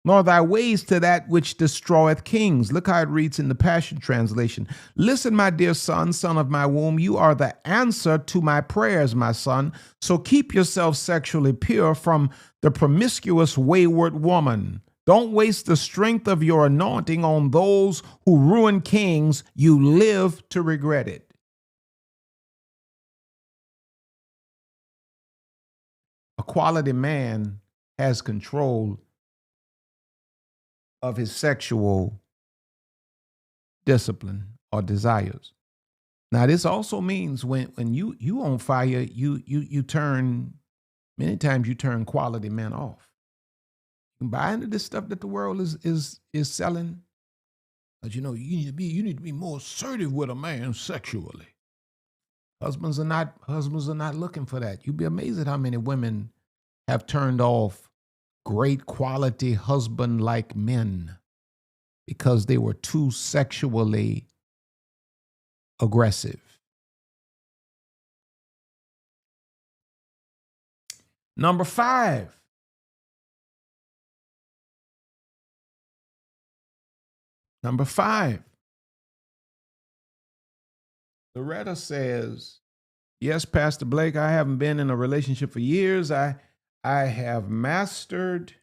nor thy ways to that which destroyeth kings. Look how it reads in the Passion Translation. Listen, my dear son, son of my womb, you are the answer to my prayers, my son. So keep yourself sexually pure from the promiscuous wayward woman. Don't waste the strength of your anointing on those who ruin kings. You live to regret it. A quality man has control of his sexual discipline or desires. Now, this also means when you on fire, you turn, many times you turn quality men off. You can buy into this stuff that the world is selling. But you need to be more assertive with a man sexually. Husbands are not looking for that. You'd be amazed at how many women have turned off great quality husband-like men because they were too sexually aggressive. Number 5. Loretta says, yes, Pastor Blake, I haven't been in a relationship for years. I have mastered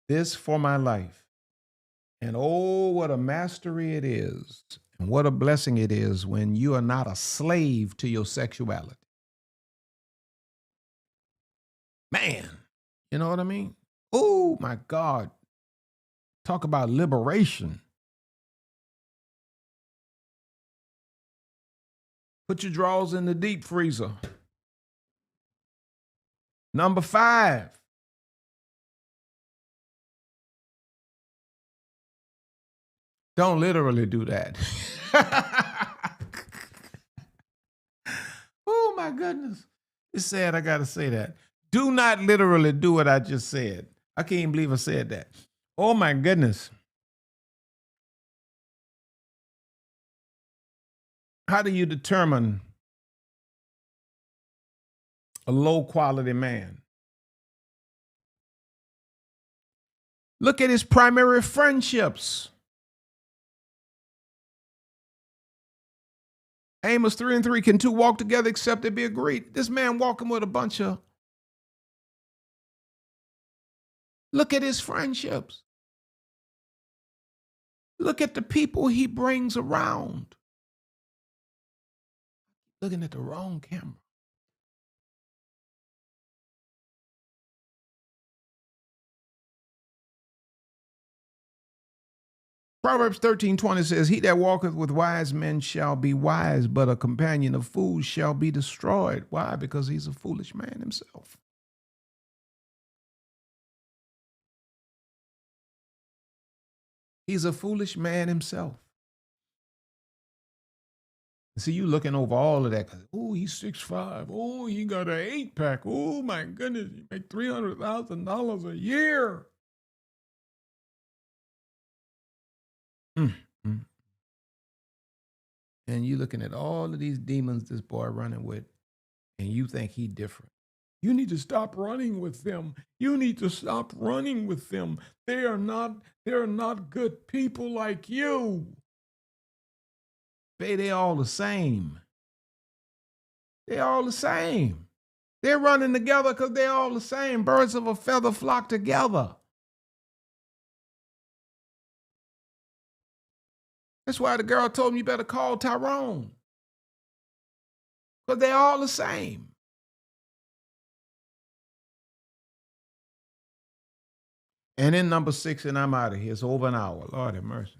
this for my life. And oh, what a mastery it is. And what a blessing it is when you are not a slave to your sexuality. Man, you know what I mean? Oh, my God. Talk about liberation. Put your drawers in the deep freezer. Number 5. Don't literally do that. Oh, my goodness. It's sad I got to say that. Do not literally do what I just said. I can't even believe I said that. Oh, my goodness. How do you determine a low-quality man? Look at his primary friendships. Amos 3:3, can two walk together except they be agreed? This man walking with a bunch of... Look at his friendships. Look at the people he brings around. Looking at the wrong camera. Proverbs 13:20 says, he that walketh with wise men shall be wise, but a companion of fools shall be destroyed. Why? Because he's a foolish man himself. He's a foolish man himself. See, you looking over all of that. Oh, he's 6'5". Oh, he got an 8-pack. Oh, my goodness, he make $300,000 a year. Mm-hmm. And you looking at all of these demons this boy running with, and you think he different. You need to stop running with them. You need to stop running with them. They're not good people like you. They all the same. They all the same. They're running together because they're all the same. Birds of a feather flock together. That's why the girl told me you better call Tyrone. Because they're all the same. And in number 6, and I'm out of here. It's over an hour. Lord have mercy.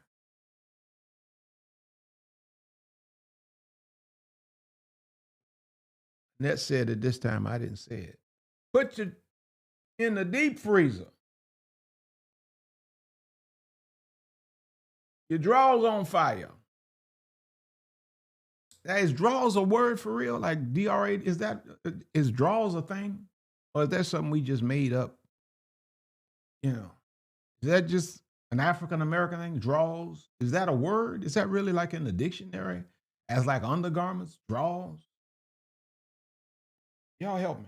Net said it this time. I didn't say it. Put you in the deep freezer. Your drawers on fire. Is drawers a word for real? Like DRA? Is drawers a thing? Or is that something we just made up? You know, is that just an African American thing? Drawers? Is that a word? Is that really like in the dictionary as like undergarments? Drawers? Y'all help me.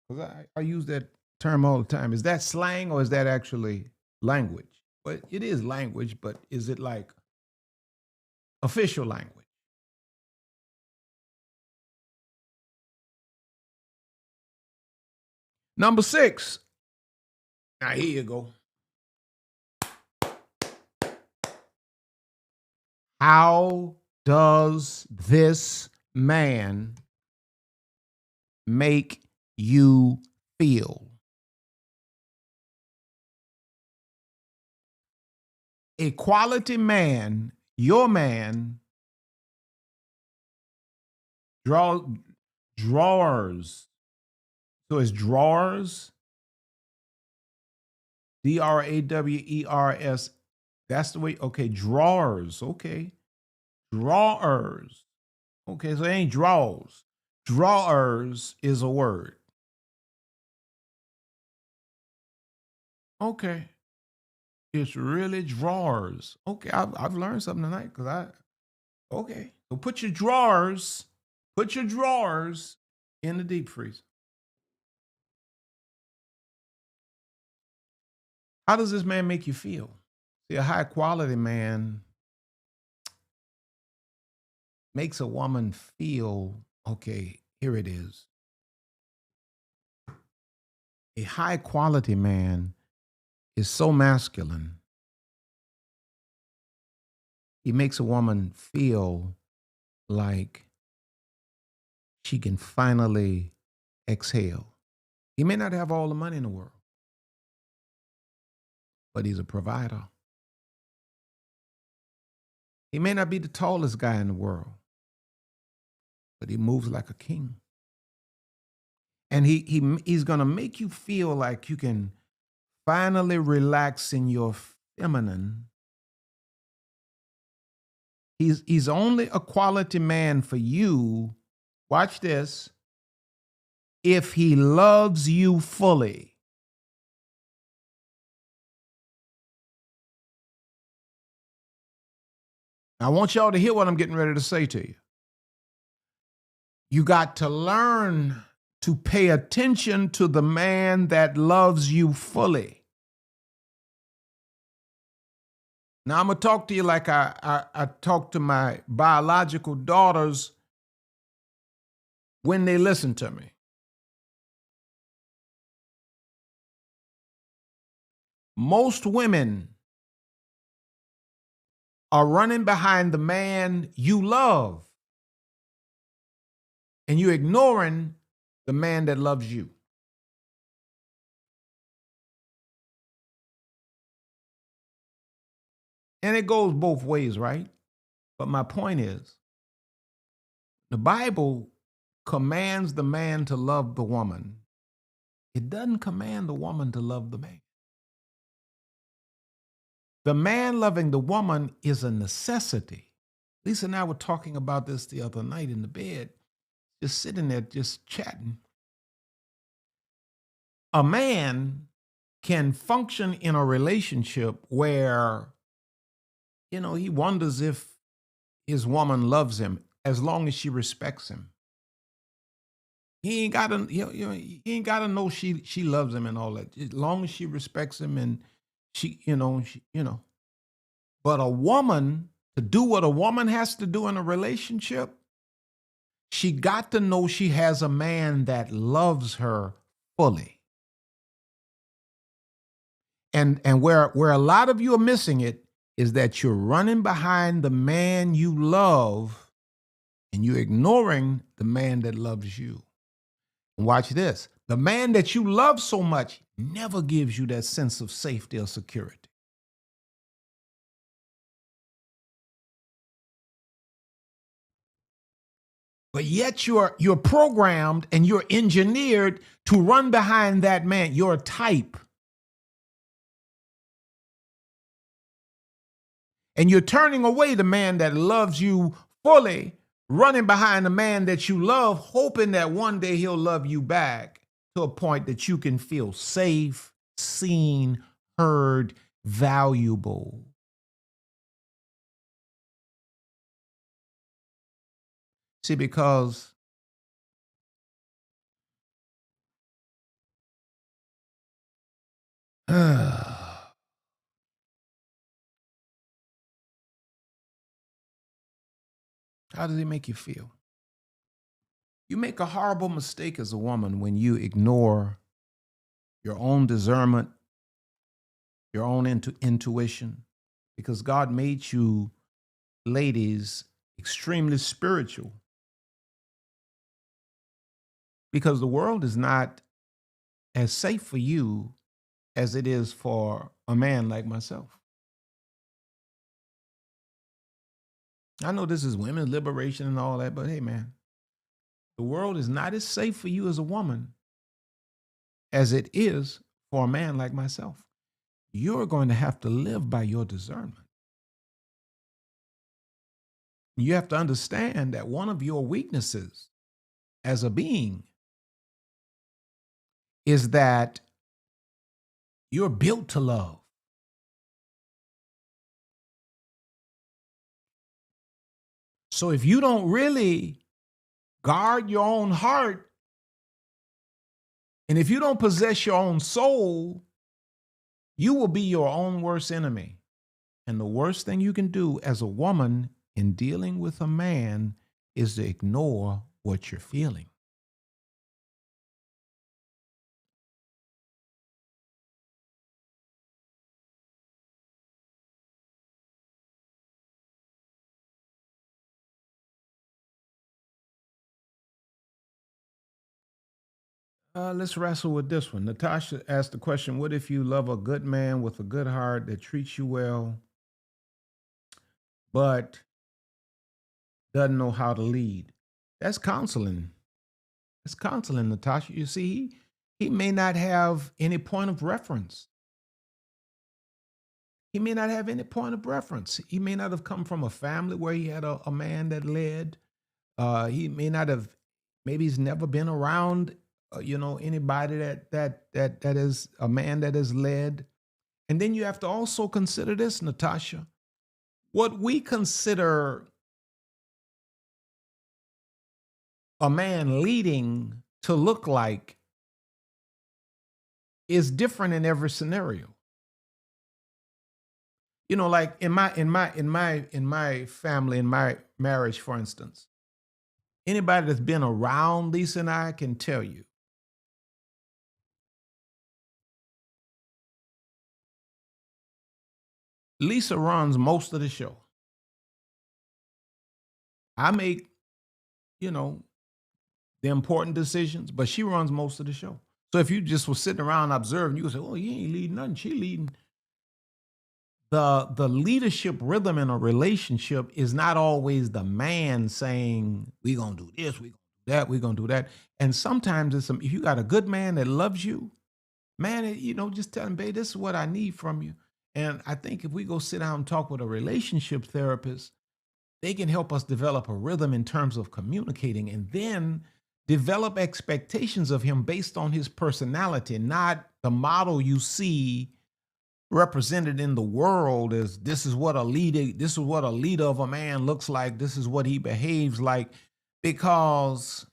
Because I use that term all the time. Is that slang or is that actually language? Well, it is language, but is it like official language? Number 6. Now, here you go. How does this man make you feel? A quality man, your man, drawers. So it's drawers, DRAWERS. That's the way. Okay, drawers. Okay, drawers. Okay, so it ain't draws. Drawers is a word. Okay, it's really drawers. Okay, I've learned something tonight okay. So put your drawers in the deep freezer. How does this man make you feel? See, a high quality man makes a woman feel, okay, here it is. A high quality man is so masculine. He makes a woman feel like she can finally exhale. He may not have all the money in the world, but he's a provider. He may not be the tallest guy in the world, but he moves like a king. And he's going to make you feel like you can finally relax in your feminine He's only a quality man for you. Watch this. If he loves you fully. I want y'all to hear what I'm getting ready to say to you. You got to learn to pay attention to the man that loves you fully. Now, I'm going to talk to you like I talk to my biological daughters when they listen to me. Most women are running behind the man you love, and you're ignoring the man that loves you. And it goes both ways, right? But my point is, the Bible commands the man to love the woman. It doesn't command the woman to love the man. The man loving the woman is a necessity. Lisa and I were talking about this the other night in the bed, just sitting there, just chatting. A man can function in a relationship where, he wonders if his woman loves him as long as she respects him. He ain't gotta, he ain't gotta know she loves him and all that. As long as she respects him and she. But a woman, to do what a woman has to do in a relationship, she got to know she has a man that loves her fully. And where a lot of you are missing it is that you're running behind the man you love and you're ignoring the man that loves you. And watch this. The man that you love so much never gives you that sense of safety or security. But yet you're programmed and you're engineered to run behind that man. You're a type. And you're turning away the man that loves you fully, running behind the man that you love, hoping that one day he'll love you back to a point that you can feel safe, seen, heard, valuable. See, because how does it make you feel? You make a horrible mistake as a woman when you ignore your own discernment, your own intuition, because God made you, ladies, extremely spiritual. Because the world is not as safe for you as it is for a man like myself. I know this is women's liberation and all that, but hey, man, the world is not as safe for you as a woman as it is for a man like myself. You're going to have to live by your discernment. You have to understand that one of your weaknesses as a being is that you're built to love. So if you don't really guard your own heart, and if you don't possess your own soul, you will be your own worst enemy. And the worst thing you can do as a woman in dealing with a man is to ignore what you're feeling. Let's wrestle with this one. Natasha asked the question, what if you love a good man with a good heart that treats you well, but doesn't know how to lead? That's counseling. It's counseling, Natasha. You see, he may not have any point of reference. He may not have any point of reference. He may not have come from a family where he had a man that led. He may not have. Maybe he's never been around, anybody that is a man that is led. And then you have to also consider this, Natasha. What we consider a man leading to look like is different in every scenario. Like in my family, in my marriage, for instance, anybody that's been around Lisa and I can tell you Lisa runs most of the show. I make, the important decisions, but she runs most of the show. So if you just were sitting around observing, you would say, "Oh, you ain't leading nothing. She leading." The leadership rhythm in a relationship is not always the man saying, "We're gonna do this, we're gonna do that, we're gonna do that." And sometimes if you got a good man that loves you, man, just tell him, "Babe, this is what I need from you." And I think if we go sit down and talk with a relationship therapist, they can help us develop a rhythm in terms of communicating, and then develop expectations of him based on his personality, not the model you see represented in the world as this is what a leader of a man looks like, this is what he behaves like, because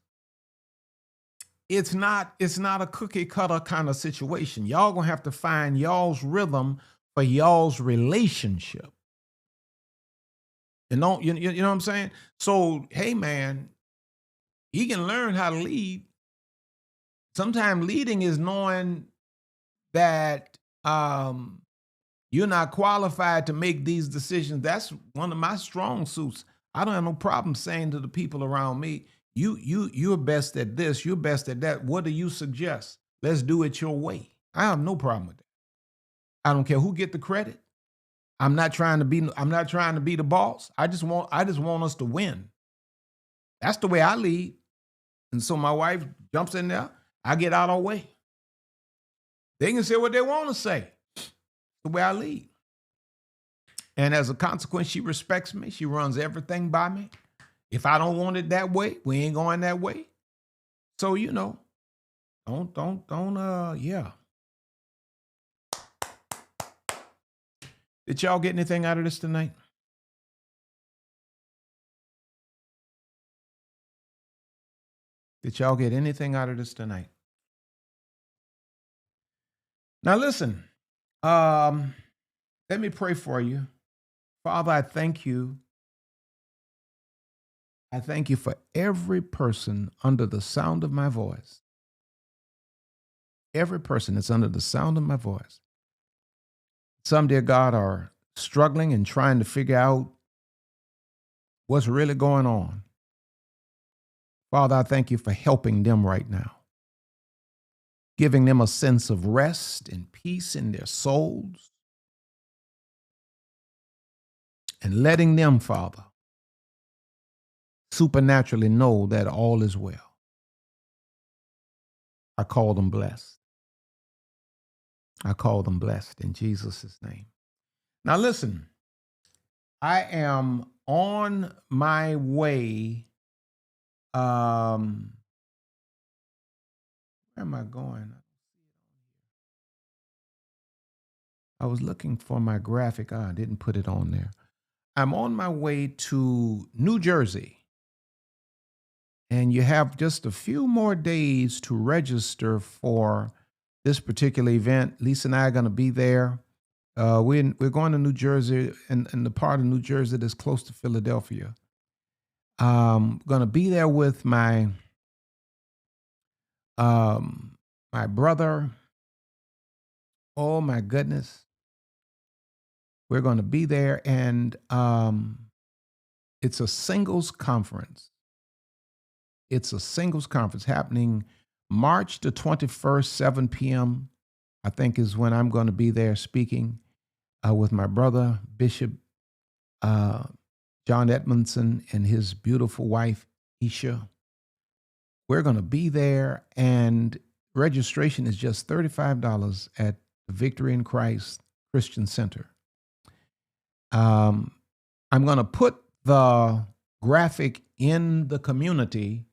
it's not a cookie cutter kind of situation. Y'all gonna have to find y'all's rhythm for y'all's relationship. And don't you know what I'm saying? So hey man, he can learn how to lead. Sometimes leading is knowing that you're not qualified to make these decisions. That's one of my strong suits. I don't have no problem saying to the people around me, you're best at this, you're best at that. What do you suggest? Let's do it your way. I have no problem with that. I don't care who get the credit. I'm not trying to be the boss. I just want us to win. That's the way I lead. And so my wife jumps in there, I get out of her way. They can say what they want to say. The way I lead. And as a consequence, she respects me. She runs everything by me. If I don't want it that way, we ain't going that way. So, yeah. Did y'all get anything out of this tonight? Did y'all get anything out of this tonight? Now listen, let me pray for you. Father, I thank you. I thank you for every person under the sound of my voice. Every person that's under the sound of my voice. Some, dear God, are struggling and trying to figure out what's really going on. Father, I thank you for helping them right now, giving them a sense of rest and peace in their souls, and letting them, Father, supernaturally know that all is well. I call them blessed. I call them blessed in Jesus' name. Now listen, I am on my way. Where am I going? I was looking for my graphic. I didn't put it on there. I'm on my way to New Jersey. And you have just a few more days to register for this particular event. Lisa and I are going to be there. We're going to New Jersey, and the part of New Jersey that's close to Philadelphia. Going to be there with my brother. Oh my goodness. We're going to be there, and it's a singles conference. It's a singles conference happening March the 21st, 7 p.m., I think is when I'm going to be there speaking with my brother, Bishop John Edmondson, and his beautiful wife, Isha. We're going to be there, and registration is just $35 at the Victory in Christ Christian Center. I'm going to put the graphic in the community,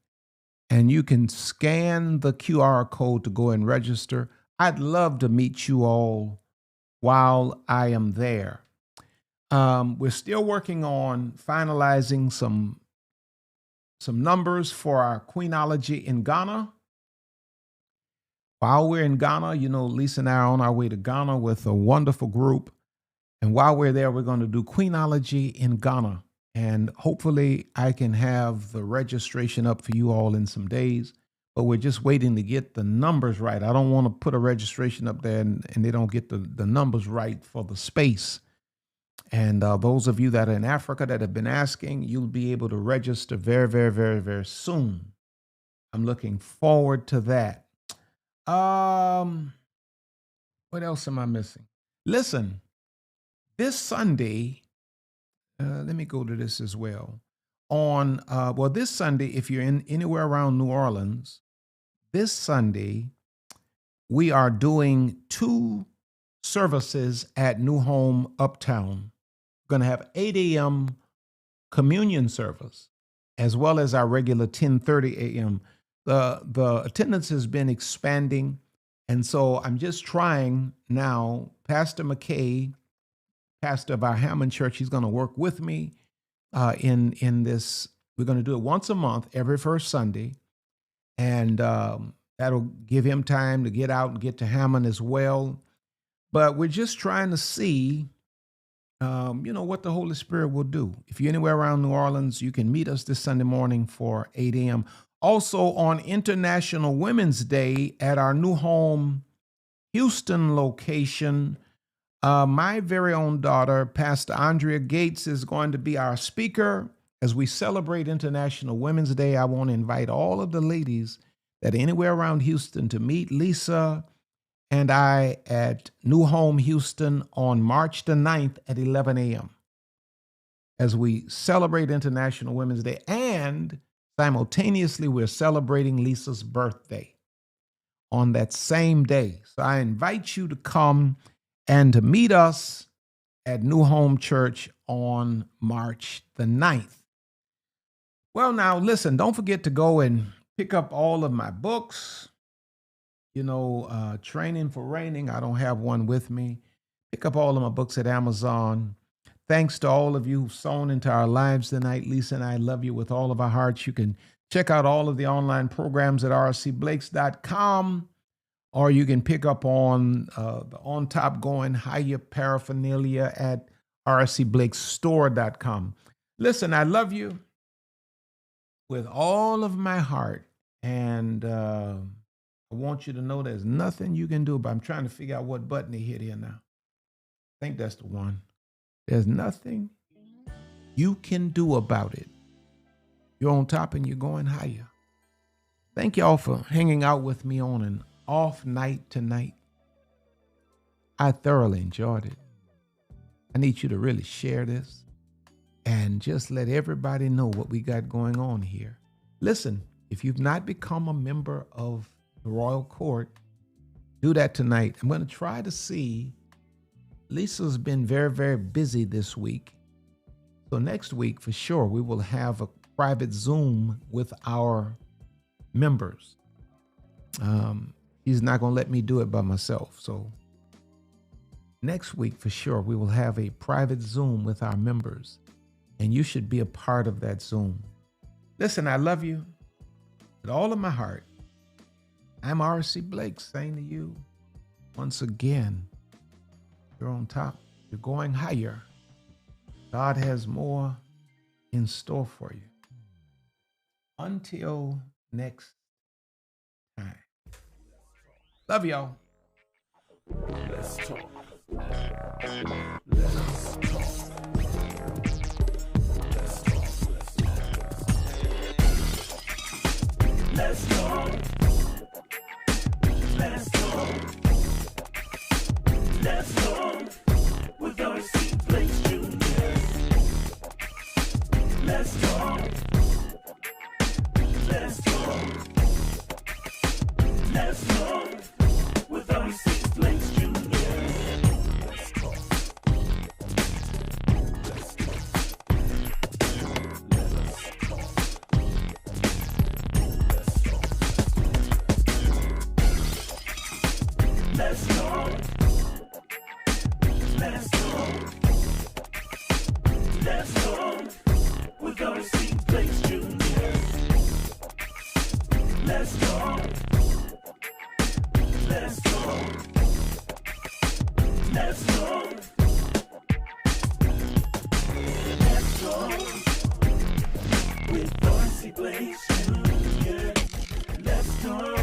and you can scan the QR code to go and register. I'd love to meet you all while I am there. We're still working on finalizing some numbers for our Queenology in Ghana. While we're in Ghana, you know, Lisa and I are on our way to Ghana with a wonderful group. And while we're there, we're going to do Queenology in Ghana. And hopefully I can have the registration up for you all in some days. But we're just waiting to get the numbers right. I don't want to put a registration up there and they don't get the numbers right for the space. And those of you that are in Africa that have been asking, you'll be able to register very, very, very, very soon. I'm looking forward to that. What else am I missing? Listen, this Sunday, let me go to this as well. On, this Sunday, if you're in anywhere around New Orleans, this Sunday, we are doing 2 services at New Home Uptown. We're going to have 8 a.m. communion service, as well as our regular 10:30 a.m. The attendance has been expanding, and so I'm just trying now. Pastor McKay, pastor of our Hammond Church, he's going to work with me in this. We're going to do it once a month, every first Sunday, and that'll give him time to get out and get to Hammond as well. But we're just trying to see, what the Holy Spirit will do. If you're anywhere around New Orleans, you can meet us this Sunday morning for 8 a.m. Also on International Women's Day at our New Home Houston location, my very own daughter, Pastor Andrea Gates, is going to be our speaker. As we celebrate International Women's Day, I want to invite all of the ladies that are anywhere around Houston to meet Lisa and I at New Home Houston on March the 9th at 11 a.m. as we celebrate International Women's Day, and simultaneously we're celebrating Lisa's birthday on that same day. So I invite you to come and to meet us at New Home Church on March the 9th. Well, now listen, don't forget to go and pick up all of my books. Training for Reigning. I don't have one with me. Pick up all of my books at Amazon. Thanks to all of you who've sown into our lives tonight. Lisa and I love you with all of our hearts. You can check out all of the online programs at rcblakes.com, or you can pick up on the On Top Going Higher paraphernalia at rcblakesstore.com. Listen, I love you with all of my heart, and I want you to know there's nothing you can do, but I'm trying to figure out what button to hit here now. I think that's the one. There's nothing you can do about it. You're on top and you're going higher. Thank y'all for hanging out with me on an off night tonight. I thoroughly enjoyed it. I need you to really share this and just let everybody know what we got going on here. Listen, if you've not become a member of the Royal Court, do that tonight. I'm going to try to see. Lisa's been very, very busy this week. So next week, for sure, we will have a private Zoom with our members. He's not going to let me do it by myself. So next week, for sure, we will have a private Zoom with our members. And you should be a part of that Zoom. Listen, I love you with all of my heart. I'm R.C. Blakes saying to you, once again, you're on top. You're going higher. God has more in store for you. Until next time. Love y'all. Let's talk. Let's talk. Let's talk. Let's talk. Let's talk with R.C. Blakes Jr. Let's talk. Let's talk. Let's talk with R.C. Blakes Jr. Let's talk. Let's go. Let's go. Let's go. Let's go. With RCBLAKES Jr. Let's go.